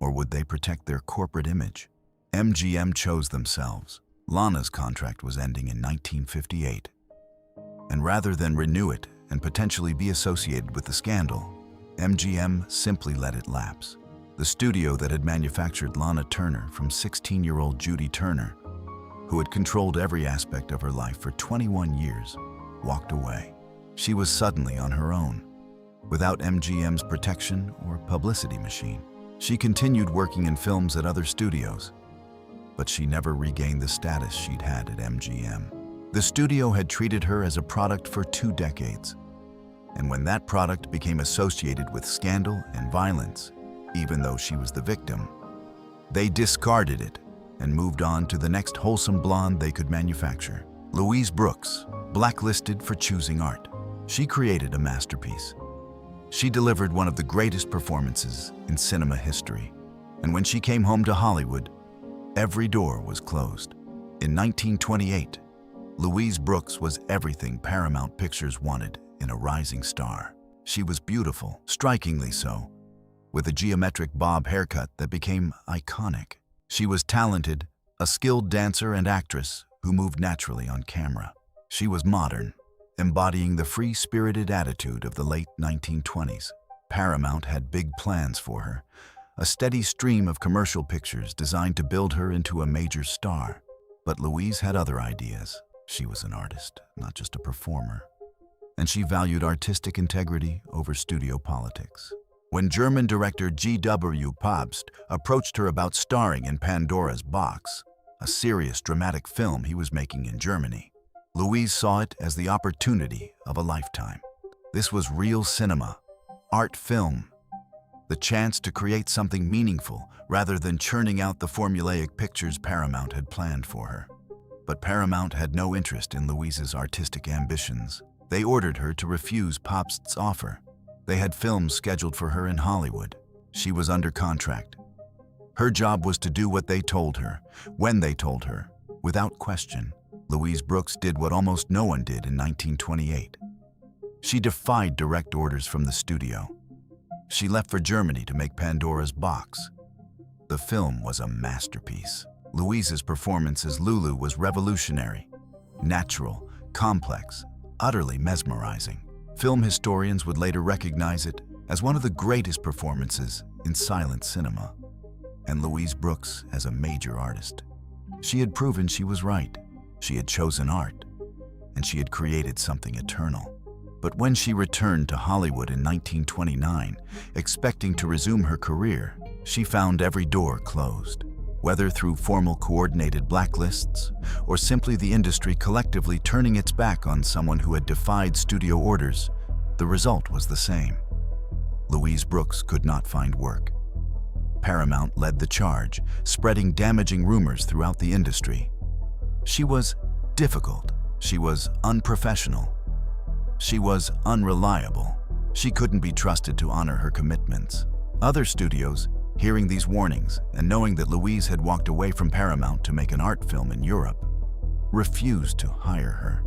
Or would they protect their corporate image? MGM chose themselves. Lana's contract was ending in 1958. And rather than renew it and potentially be associated with the scandal, MGM simply let it lapse. The studio that had manufactured Lana Turner from 16-year-old Judy Turner, who had controlled every aspect of her life for 21 years, walked away. She was suddenly on her own, without MGM's protection or publicity machine. She continued working in films at other studios, but she never regained the status she'd had at MGM. The studio had treated her as a product for 2 decades, and when that product became associated with scandal and violence, even though she was the victim, they discarded it and moved on to the next wholesome blonde they could manufacture. Louise Brooks, blacklisted for choosing art. She created a masterpiece. She delivered one of the greatest performances in cinema history, and when she came home to Hollywood, every door was closed. In 1928, Louise Brooks was everything Paramount Pictures wanted in a rising star. She was beautiful, strikingly so, with a geometric bob haircut that became iconic. She was talented, a skilled dancer and actress who moved naturally on camera. She was modern, embodying the free-spirited attitude of the late 1920s. Paramount had big plans for her, a steady stream of commercial pictures designed to build her into a major star. But Louise had other ideas. She was an artist, not just a performer. And she valued artistic integrity over studio politics. When German director G.W. Pabst approached her about starring in Pandora's Box, a serious dramatic film he was making in Germany, Louise saw it as the opportunity of a lifetime. This was real cinema, art film, the chance to create something meaningful rather than churning out the formulaic pictures Paramount had planned for her. But Paramount had no interest in Louise's artistic ambitions. They ordered her to refuse Pabst's offer. They had films scheduled for her in Hollywood. She was under contract. Her job was to do what they told her, when they told her, without question. Louise Brooks did what almost no one did in 1928. She defied direct orders from the studio. She left for Germany to make Pandora's Box. The film was a masterpiece. Louise's performance as Lulu was revolutionary, natural, complex, utterly mesmerizing. Film historians would later recognize it as one of the greatest performances in silent cinema. And Louise Brooks as a major artist. She had proven she was right. She had chosen art, and she had created something eternal. But when she returned to Hollywood in 1929, expecting to resume her career, she found every door closed. Whether through formal coordinated blacklists or simply the industry collectively turning its back on someone who had defied studio orders, the result was the same. Louise Brooks could not find work. Paramount led the charge, spreading damaging rumors throughout the industry. She was difficult. She was unprofessional. She was unreliable. She couldn't be trusted to honor her commitments. Other studios, hearing these warnings and knowing that Louise had walked away from Paramount to make an art film in Europe, refused to hire her.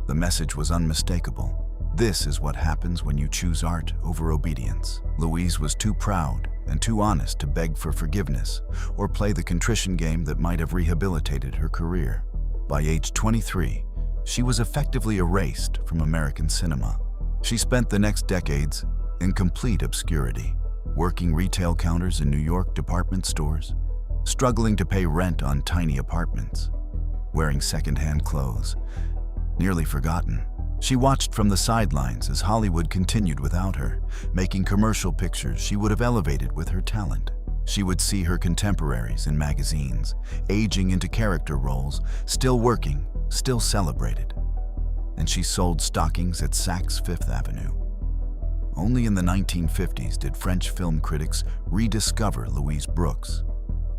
The message was unmistakable. This is what happens when you choose art over obedience. Louise was too proud and too honest to beg for forgiveness or play the contrition game that might have rehabilitated her career. By age 23, she was effectively erased from American cinema. She spent the next decades in complete obscurity, working retail counters in New York department stores, struggling to pay rent on tiny apartments, wearing secondhand clothes, nearly forgotten. She watched from the sidelines as Hollywood continued without her, making commercial pictures she would have elevated with her talent. She would see her contemporaries in magazines, aging into character roles, still working, still celebrated. And she sold stockings at Saks Fifth Avenue. Only in the 1950s did French film critics rediscover Louise Brooks,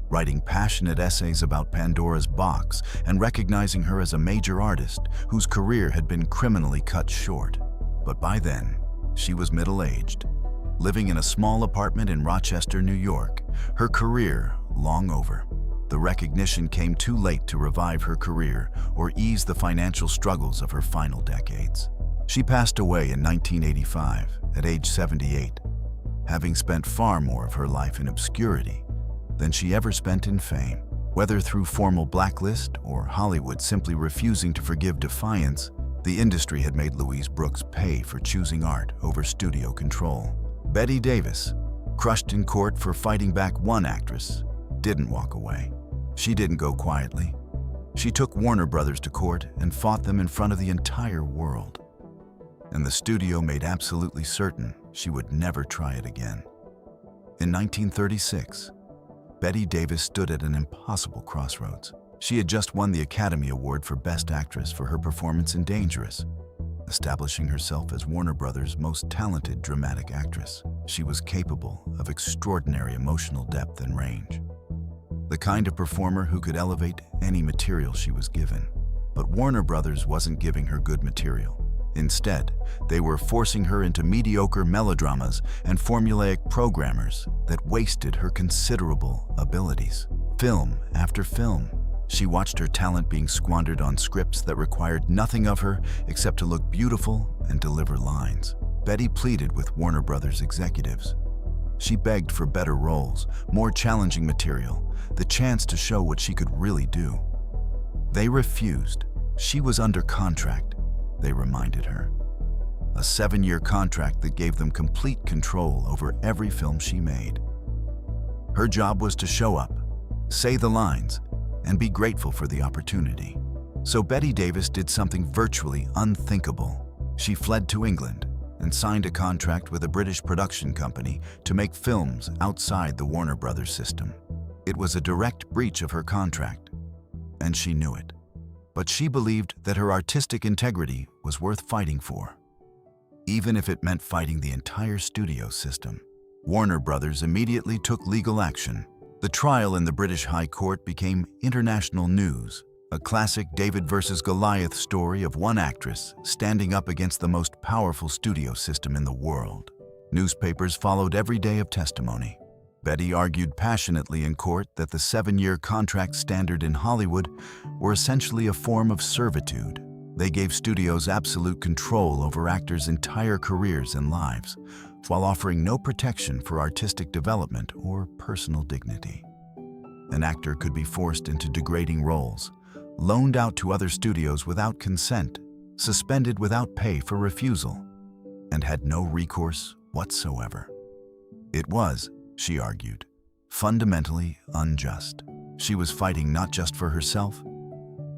writing passionate essays about Pandora's Box and recognizing her as a major artist whose career had been criminally cut short. But by then, she was middle-aged, living in a small apartment in Rochester, New York, Her career long over. The recognition came too late to revive her career or ease the financial struggles of her final decades. She passed away in 1985 at age 78, having spent far more of her life in obscurity than she ever spent in fame. Whether through formal blacklist or Hollywood simply refusing to forgive defiance, the industry had made Louise Brooks pay for choosing art over studio control. Bette Davis, crushed in court for fighting back one actress, didn't walk away. She didn't go quietly. She took Warner Brothers to court and fought them in front of the entire world. And the studio made absolutely certain she would never try it again. In 1936, Bette Davis stood at an impossible crossroads. She had just won the Academy Award for Best Actress for her performance in Dangerous, establishing herself as Warner Brothers' most talented dramatic actress. She was capable of extraordinary emotional depth and range, the kind of performer who could elevate any material she was given. But Warner Brothers wasn't giving her good material. Instead, they were forcing her into mediocre melodramas and formulaic programmers that wasted her considerable abilities. Film after film, she watched her talent being squandered on scripts that required nothing of her except to look beautiful and deliver lines. Bette pleaded with Warner Brothers executives. She begged for better roles, more challenging material, the chance to show what she could really do. They refused. She was under contract, they reminded her. A 7-year contract that gave them complete control over every film she made. Her job was to show up, say the lines, and be grateful for the opportunity. So Bette Davis did something virtually unthinkable. She fled to England and signed a contract with a British production company to make films outside the Warner Brothers system. It was a direct breach of her contract, and she knew it. But she believed that her artistic integrity was worth fighting for, even if it meant fighting the entire studio system. Warner Brothers immediately took legal action. The trial in the British High Court became international news, a classic David versus Goliath story of one actress standing up against the most powerful studio system in the world. Newspapers followed every day of testimony. Bette argued passionately in court that the 7-year contract standard in Hollywood were essentially a form of servitude. They gave studios absolute control over actors' entire careers and lives, while offering no protection for artistic development or personal dignity. An actor could be forced into degrading roles, loaned out to other studios without consent, suspended without pay for refusal, and had no recourse whatsoever. It was, she argued, fundamentally unjust. She was fighting not just for herself,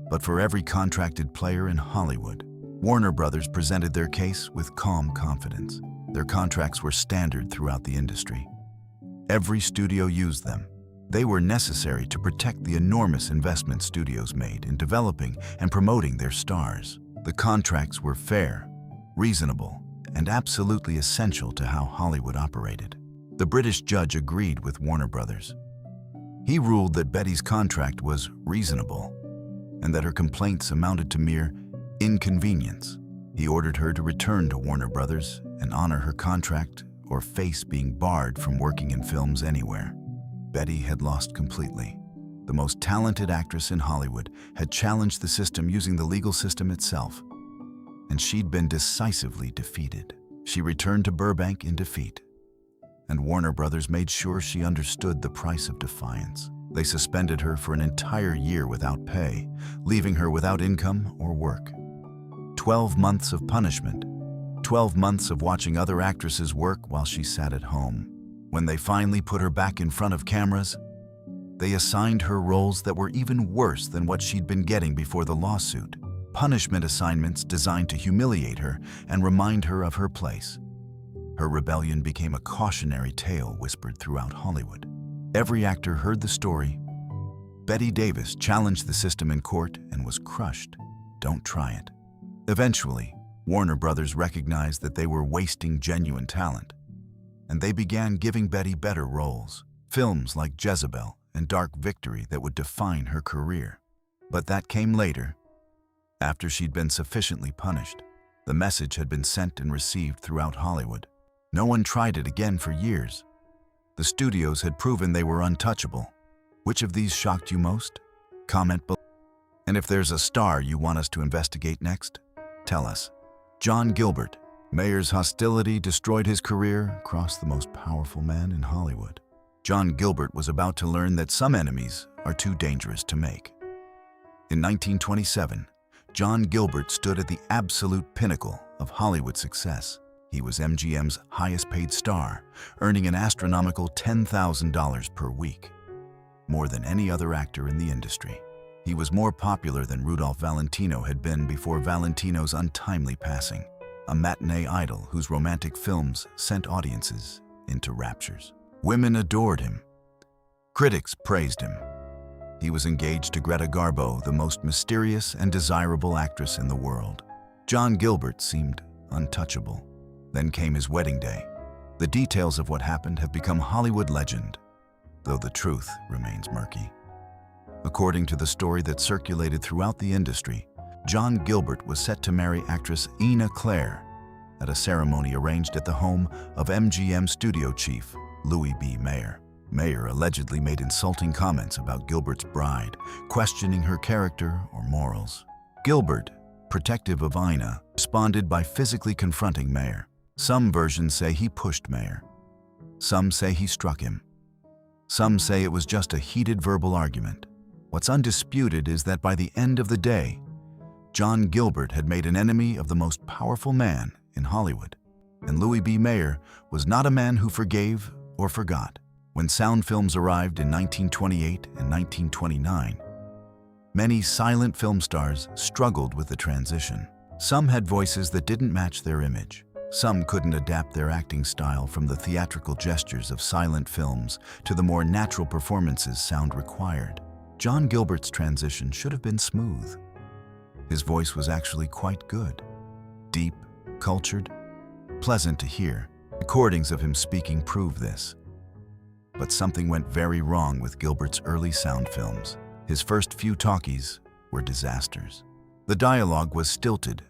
but for every contracted player in Hollywood. Warner Brothers presented their case with calm confidence. Their contracts were standard throughout the industry. Every studio used them. They were necessary to protect the enormous investment studios made in developing and promoting their stars. The contracts were fair, reasonable, and absolutely essential to how Hollywood operated. The British judge agreed with Warner Brothers. He ruled that Bette's contract was reasonable and that her complaints amounted to mere inconvenience. He ordered her to return to Warner Brothers and honor her contract or face being barred from working in films anywhere. Bette had lost completely. The most talented actress in Hollywood had challenged the system using the legal system itself, and she'd been decisively defeated. She returned to Burbank in defeat, and Warner Brothers made sure she understood the price of defiance. They suspended her for an entire year without pay, leaving her without income or work. 12 months of punishment, 12 months of watching other actresses work while she sat at home. When they finally put her back in front of cameras, they assigned her roles that were even worse than what she'd been getting before the lawsuit. Punishment assignments designed to humiliate her and remind her of her place. Her rebellion became a cautionary tale whispered throughout Hollywood. Every actor heard the story. Bette Davis challenged the system in court and was crushed. Don't try it. Eventually, Warner Brothers recognized that they were wasting genuine talent, and they began giving Bette better roles, films like Jezebel and Dark Victory that would define her career. But that came later, after she'd been sufficiently punished. The message had been sent and received throughout Hollywood. No one tried it again for years. The studios had proven they were untouchable. Which of these shocked you most? Comment below. And if there's a star you want us to investigate next, tell us. John Gilbert. Mayer's hostility destroyed his career across the most powerful man in Hollywood. John Gilbert was about to learn that some enemies are too dangerous to make. In 1927, John Gilbert stood at the absolute pinnacle of Hollywood success. He was MGM's highest-paid star, earning an astronomical $10,000 per week, more than any other actor in the industry. He was more popular than Rudolph Valentino had been before Valentino's untimely passing, a matinee idol whose romantic films sent audiences into raptures. Women adored him. Critics praised him. He was engaged to Greta Garbo, the most mysterious and desirable actress in the world. John Gilbert seemed untouchable. Then came his wedding day. The details of what happened have become Hollywood legend, though the truth remains murky. According to the story that circulated throughout the industry, John Gilbert was set to marry actress Ina Claire at a ceremony arranged at the home of MGM studio chief Louis B. Mayer. Mayer allegedly made insulting comments about Gilbert's bride, questioning her character or morals. Gilbert, protective of Ina, responded by physically confronting Mayer. Some versions say he pushed Mayer. Some say he struck him. Some say it was just a heated verbal argument. What's undisputed is that by the end of the day, John Gilbert had made an enemy of the most powerful man in Hollywood. And Louis B. Mayer was not a man who forgave or forgot. When sound films arrived in 1928 and 1929, many silent film stars struggled with the transition. Some had voices that didn't match their image. Some couldn't adapt their acting style from the theatrical gestures of silent films to the more natural performances sound required. John Gilbert's transition should have been smooth. His voice was actually quite good. Deep, cultured, pleasant to hear. Recordings of him speaking prove this. But something went very wrong with Gilbert's early sound films. His first few talkies were disasters. The dialogue was stilted,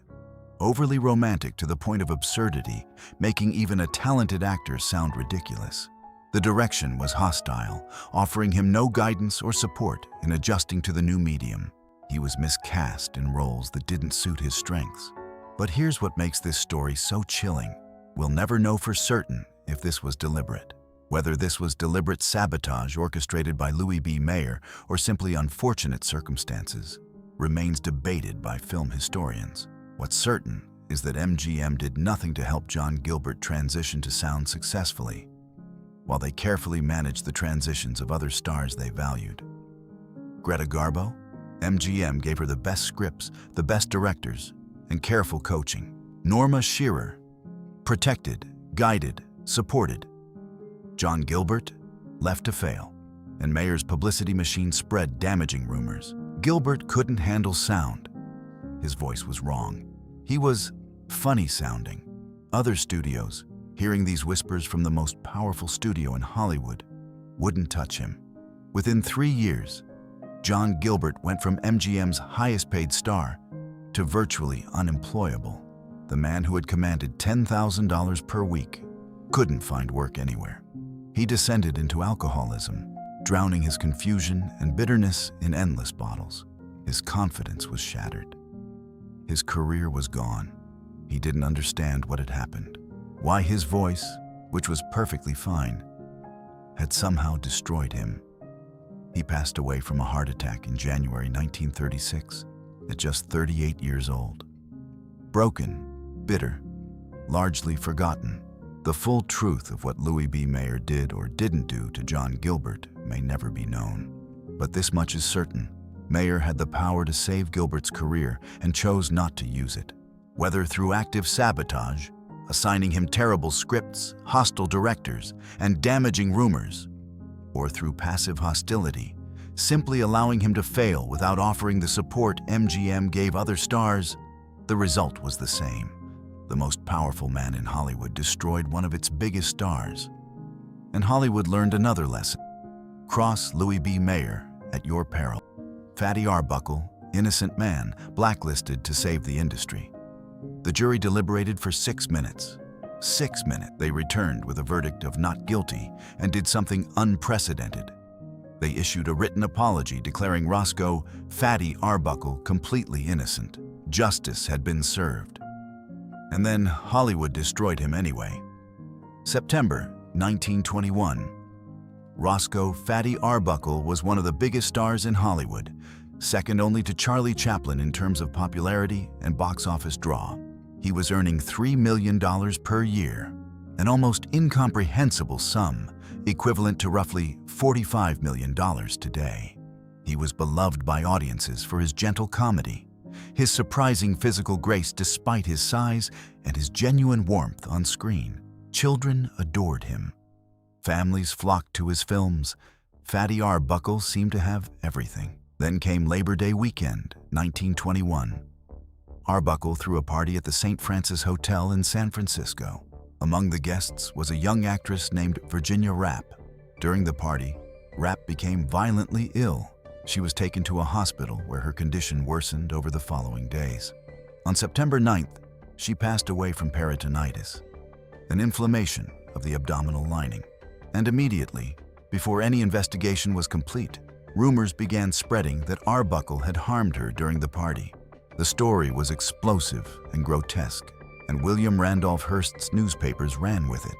overly romantic to the point of absurdity, making even a talented actor sound ridiculous. The direction was hostile, offering him no guidance or support in adjusting to the new medium. He was miscast in roles that didn't suit his strengths. But here's what makes this story so chilling. We'll never know for certain if this was deliberate. Whether this was deliberate sabotage orchestrated by Louis B. Mayer or simply unfortunate circumstances remains debated by film historians. What's certain is that MGM did nothing to help John Gilbert transition to sound successfully, while they carefully managed the transitions of other stars they valued. Greta Garbo? MGM gave her the best scripts, the best directors, and careful coaching. Norma Shearer? Protected, guided, supported. John Gilbert? Left to fail, and Mayer's publicity machine spread damaging rumors. Gilbert couldn't handle sound. His voice was wrong. He was funny sounding. Other studios, hearing these whispers from the most powerful studio in Hollywood, wouldn't touch him. Within 3 years, John Gilbert went from MGM's highest-paid star to virtually unemployable. The man who had commanded $10,000 per week couldn't find work anywhere. He descended into alcoholism, drowning his confusion and bitterness in endless bottles. His confidence was shattered. His career was gone. He didn't understand what had happened, why his voice, which was perfectly fine, had somehow destroyed him. He passed away from a heart attack in January 1936 at just 38 years old. Broken, bitter, largely forgotten, the full truth of what Louis B. Mayer did or didn't do to John Gilbert may never be known. But this much is certain. Mayer had the power to save Gilbert's career and chose not to use it. Whether through active sabotage, assigning him terrible scripts, hostile directors, and damaging rumors, or through passive hostility, simply allowing him to fail without offering the support MGM gave other stars, the result was the same. The most powerful man in Hollywood destroyed one of its biggest stars. And Hollywood learned another lesson. Cross Louis B. Mayer at your peril. Fatty Arbuckle, innocent man, blacklisted to save the industry. The jury deliberated for 6 minutes. 6 minutes. They returned with a verdict of not guilty and did something unprecedented. They issued a written apology declaring Roscoe "Fatty" Arbuckle completely innocent. Justice had been served. And then Hollywood destroyed him anyway. September 1921. Roscoe "Fatty" Arbuckle was one of the biggest stars in Hollywood, second only to Charlie Chaplin in terms of popularity and box office draw. He was earning $3 million per year, an almost incomprehensible sum, equivalent to roughly $45 million today. He was beloved by audiences for his gentle comedy, his surprising physical grace despite his size, and his genuine warmth on screen. Children adored him. Families flocked to his films. Fatty Arbuckle seemed to have everything. Then came Labor Day weekend, 1921. Arbuckle threw a party at the St. Francis Hotel in San Francisco. Among the guests was a young actress named Virginia Rappe. During the party, Rappe became violently ill. She was taken to a hospital where her condition worsened over the following days. On September 9th, she passed away from peritonitis, an inflammation of the abdominal lining. And immediately, before any investigation was complete, rumors began spreading that Arbuckle had harmed her during the party. The story was explosive and grotesque, and William Randolph Hearst's newspapers ran with it,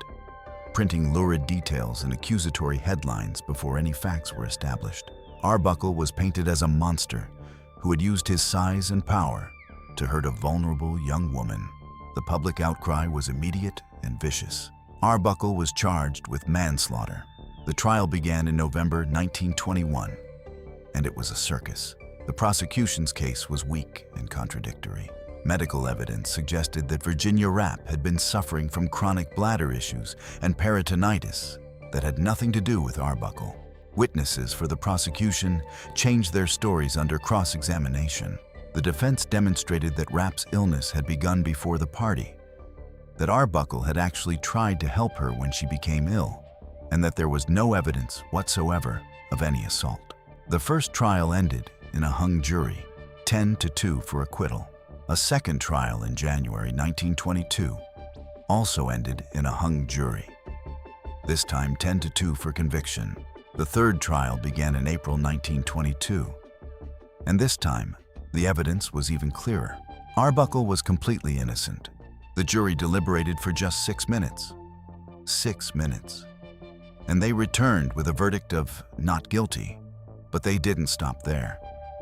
printing lurid details and accusatory headlines before any facts were established. Arbuckle was painted as a monster who had used his size and power to hurt a vulnerable young woman. The public outcry was immediate and vicious. Arbuckle was charged with manslaughter. The trial began in November 1921, and it was a circus. The prosecution's case was weak and contradictory. Medical evidence suggested that Virginia Rappe had been suffering from chronic bladder issues and peritonitis that had nothing to do with Arbuckle. Witnesses for the prosecution changed their stories under cross-examination. The defense demonstrated that Rappe's illness had begun before the party, that Arbuckle had actually tried to help her when she became ill, and that there was no evidence whatsoever of any assault. The first trial ended in a hung jury, 10-2 for acquittal. A second trial in January 1922 also ended in a hung jury, this time 10-2 for conviction. The third trial began in April 1922, and this time the evidence was even clearer. Arbuckle was completely innocent. The jury deliberated for just 6 minutes. 6 minutes. And they returned with a verdict of not guilty. But they didn't stop there.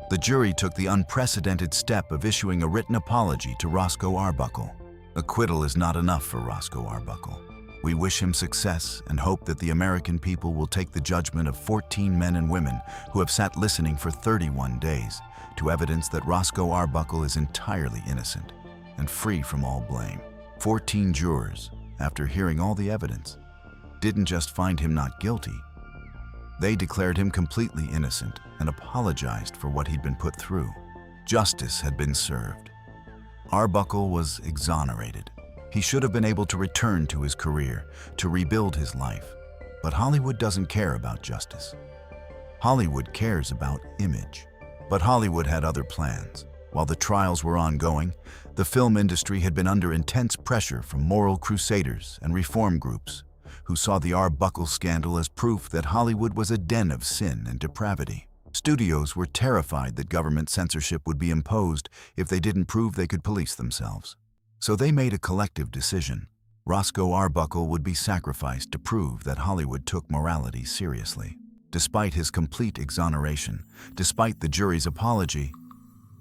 The jury took the unprecedented step of issuing a written apology to Roscoe Arbuckle. Acquittal is not enough for Roscoe Arbuckle. We wish him success and hope that the American people will take the judgment of 14 men and women who have sat listening for 31 days to evidence that Roscoe Arbuckle is entirely innocent and free from all blame. 14 jurors, after hearing all the evidence, didn't just find him not guilty. They declared him completely innocent and apologized for what he'd been put through. Justice had been served. Arbuckle was exonerated. He should have been able to return to his career, to rebuild his life. But Hollywood doesn't care about justice. Hollywood cares about image. But Hollywood had other plans. While the trials were ongoing, the film industry had been under intense pressure from moral crusaders and reform groups who saw the Arbuckle scandal as proof that Hollywood was a den of sin and depravity. Studios were terrified that government censorship would be imposed if they didn't prove they could police themselves. So they made a collective decision. Roscoe Arbuckle would be sacrificed to prove that Hollywood took morality seriously. Despite his complete exoneration, despite the jury's apology,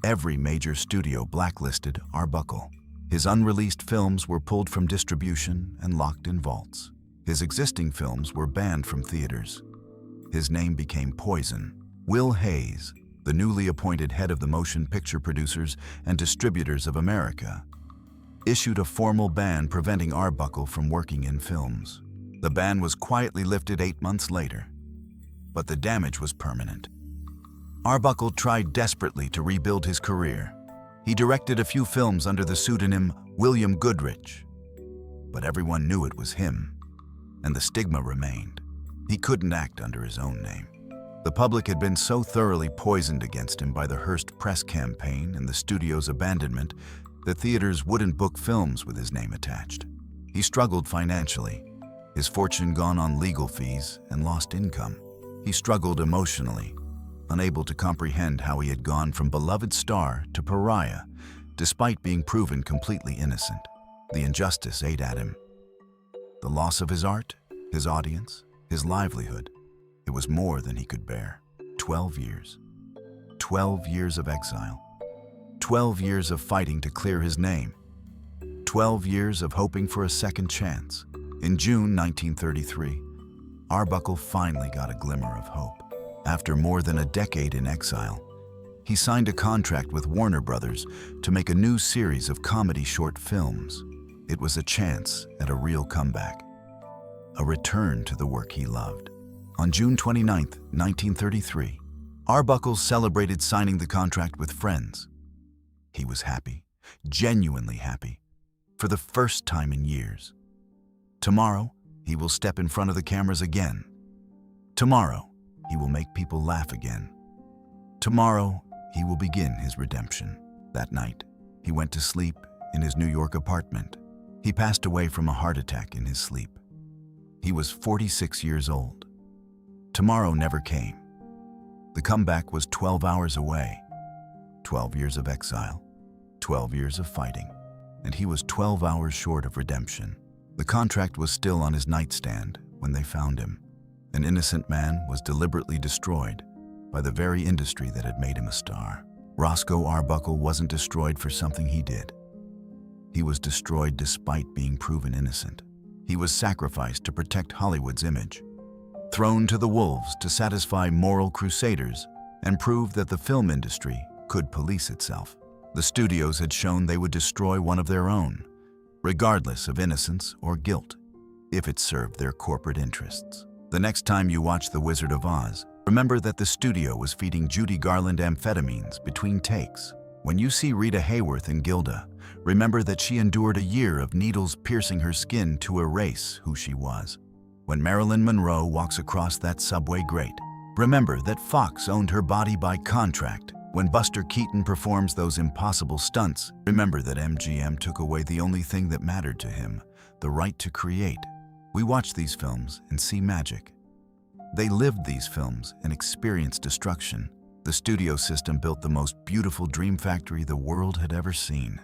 every major studio blacklisted Arbuckle. His unreleased films were pulled from distribution and locked in vaults. His existing films were banned from theaters. His name became poison. Will Hays, the newly appointed head of the Motion Picture Producers and Distributors of America, issued a formal ban preventing Arbuckle from working in films. The ban was quietly lifted 8 months later, but the damage was permanent. Arbuckle tried desperately to rebuild his career. He directed a few films under the pseudonym William Goodrich, but everyone knew it was him, and the stigma remained. He couldn't act under his own name. The public had been so thoroughly poisoned against him by the Hearst press campaign and the studio's abandonment that theaters wouldn't book films with his name attached. He struggled financially, his fortune gone on legal fees and lost income. He struggled emotionally, unable to comprehend how he had gone from beloved star to pariah, despite being proven completely innocent. The injustice ate at him. The loss of his art, his audience, his livelihood. It was more than he could bear. 12 years. 12 years of exile. 12 years of fighting to clear his name. 12 years of hoping for a second chance. In June 1933, Arbuckle finally got a glimmer of hope. After more than a decade in exile, he signed a contract with Warner Brothers to make a new series of comedy short films. It was a chance at a real comeback, a return to the work he loved. On June 29, 1933, Arbuckle celebrated signing the contract with friends. He was happy, genuinely happy, for the first time in years. Tomorrow, he will step in front of the cameras again. Tomorrow, he will make people laugh again. Tomorrow, he will begin his redemption. That night, he went to sleep in his New York apartment. He passed away from a heart attack in his sleep. He was 46 years old. Tomorrow never came. The comeback was 12 hours away. 12 years of exile, 12 years of fighting, and he was 12 hours short of redemption. The contract was still on his nightstand when they found him. An innocent man was deliberately destroyed by the very industry that had made him a star. Roscoe Arbuckle wasn't destroyed for something he did. He was destroyed despite being proven innocent. He was sacrificed to protect Hollywood's image, thrown to the wolves to satisfy moral crusaders and prove that the film industry could police itself. The studios had shown they would destroy one of their own, regardless of innocence or guilt, if it served their corporate interests. The next time you watch The Wizard of Oz, remember that the studio was feeding Judy Garland amphetamines between takes. When you see Rita Hayworth in Gilda, remember that she endured a year of needles piercing her skin to erase who she was. When Marilyn Monroe walks across that subway grate, remember that Fox owned her body by contract. When Buster Keaton performs those impossible stunts, remember that MGM took away the only thing that mattered to him, the right to create. We watch these films and see magic. They lived these films and experienced destruction. The studio system built the most beautiful dream factory the world had ever seen.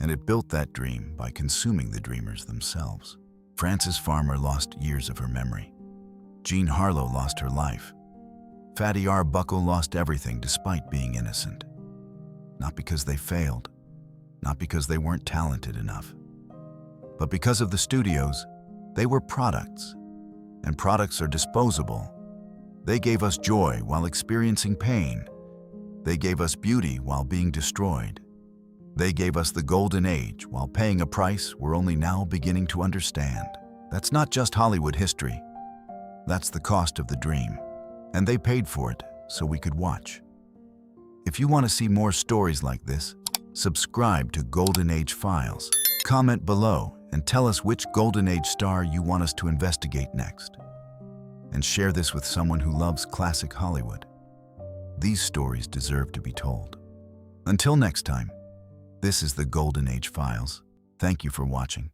And it built that dream by consuming the dreamers themselves. Frances Farmer lost years of her memory. Jean Harlow lost her life. Fatty Arbuckle lost everything despite being innocent. Not because they failed, not because they weren't talented enough, but because of the studios. They were products, and products are disposable. They gave us joy while experiencing pain. They gave us beauty while being destroyed. They gave us the golden age while paying a price we're only now beginning to understand. That's not just Hollywood history. That's the cost of the dream. And they paid for it so we could watch. If you want to see more stories like this, subscribe to Golden Age Files. Comment below and tell us which Golden Age star you want us to investigate next. And share this with someone who loves classic Hollywood. These stories deserve to be told. Until next time, this is the Golden Age Files. Thank you for watching.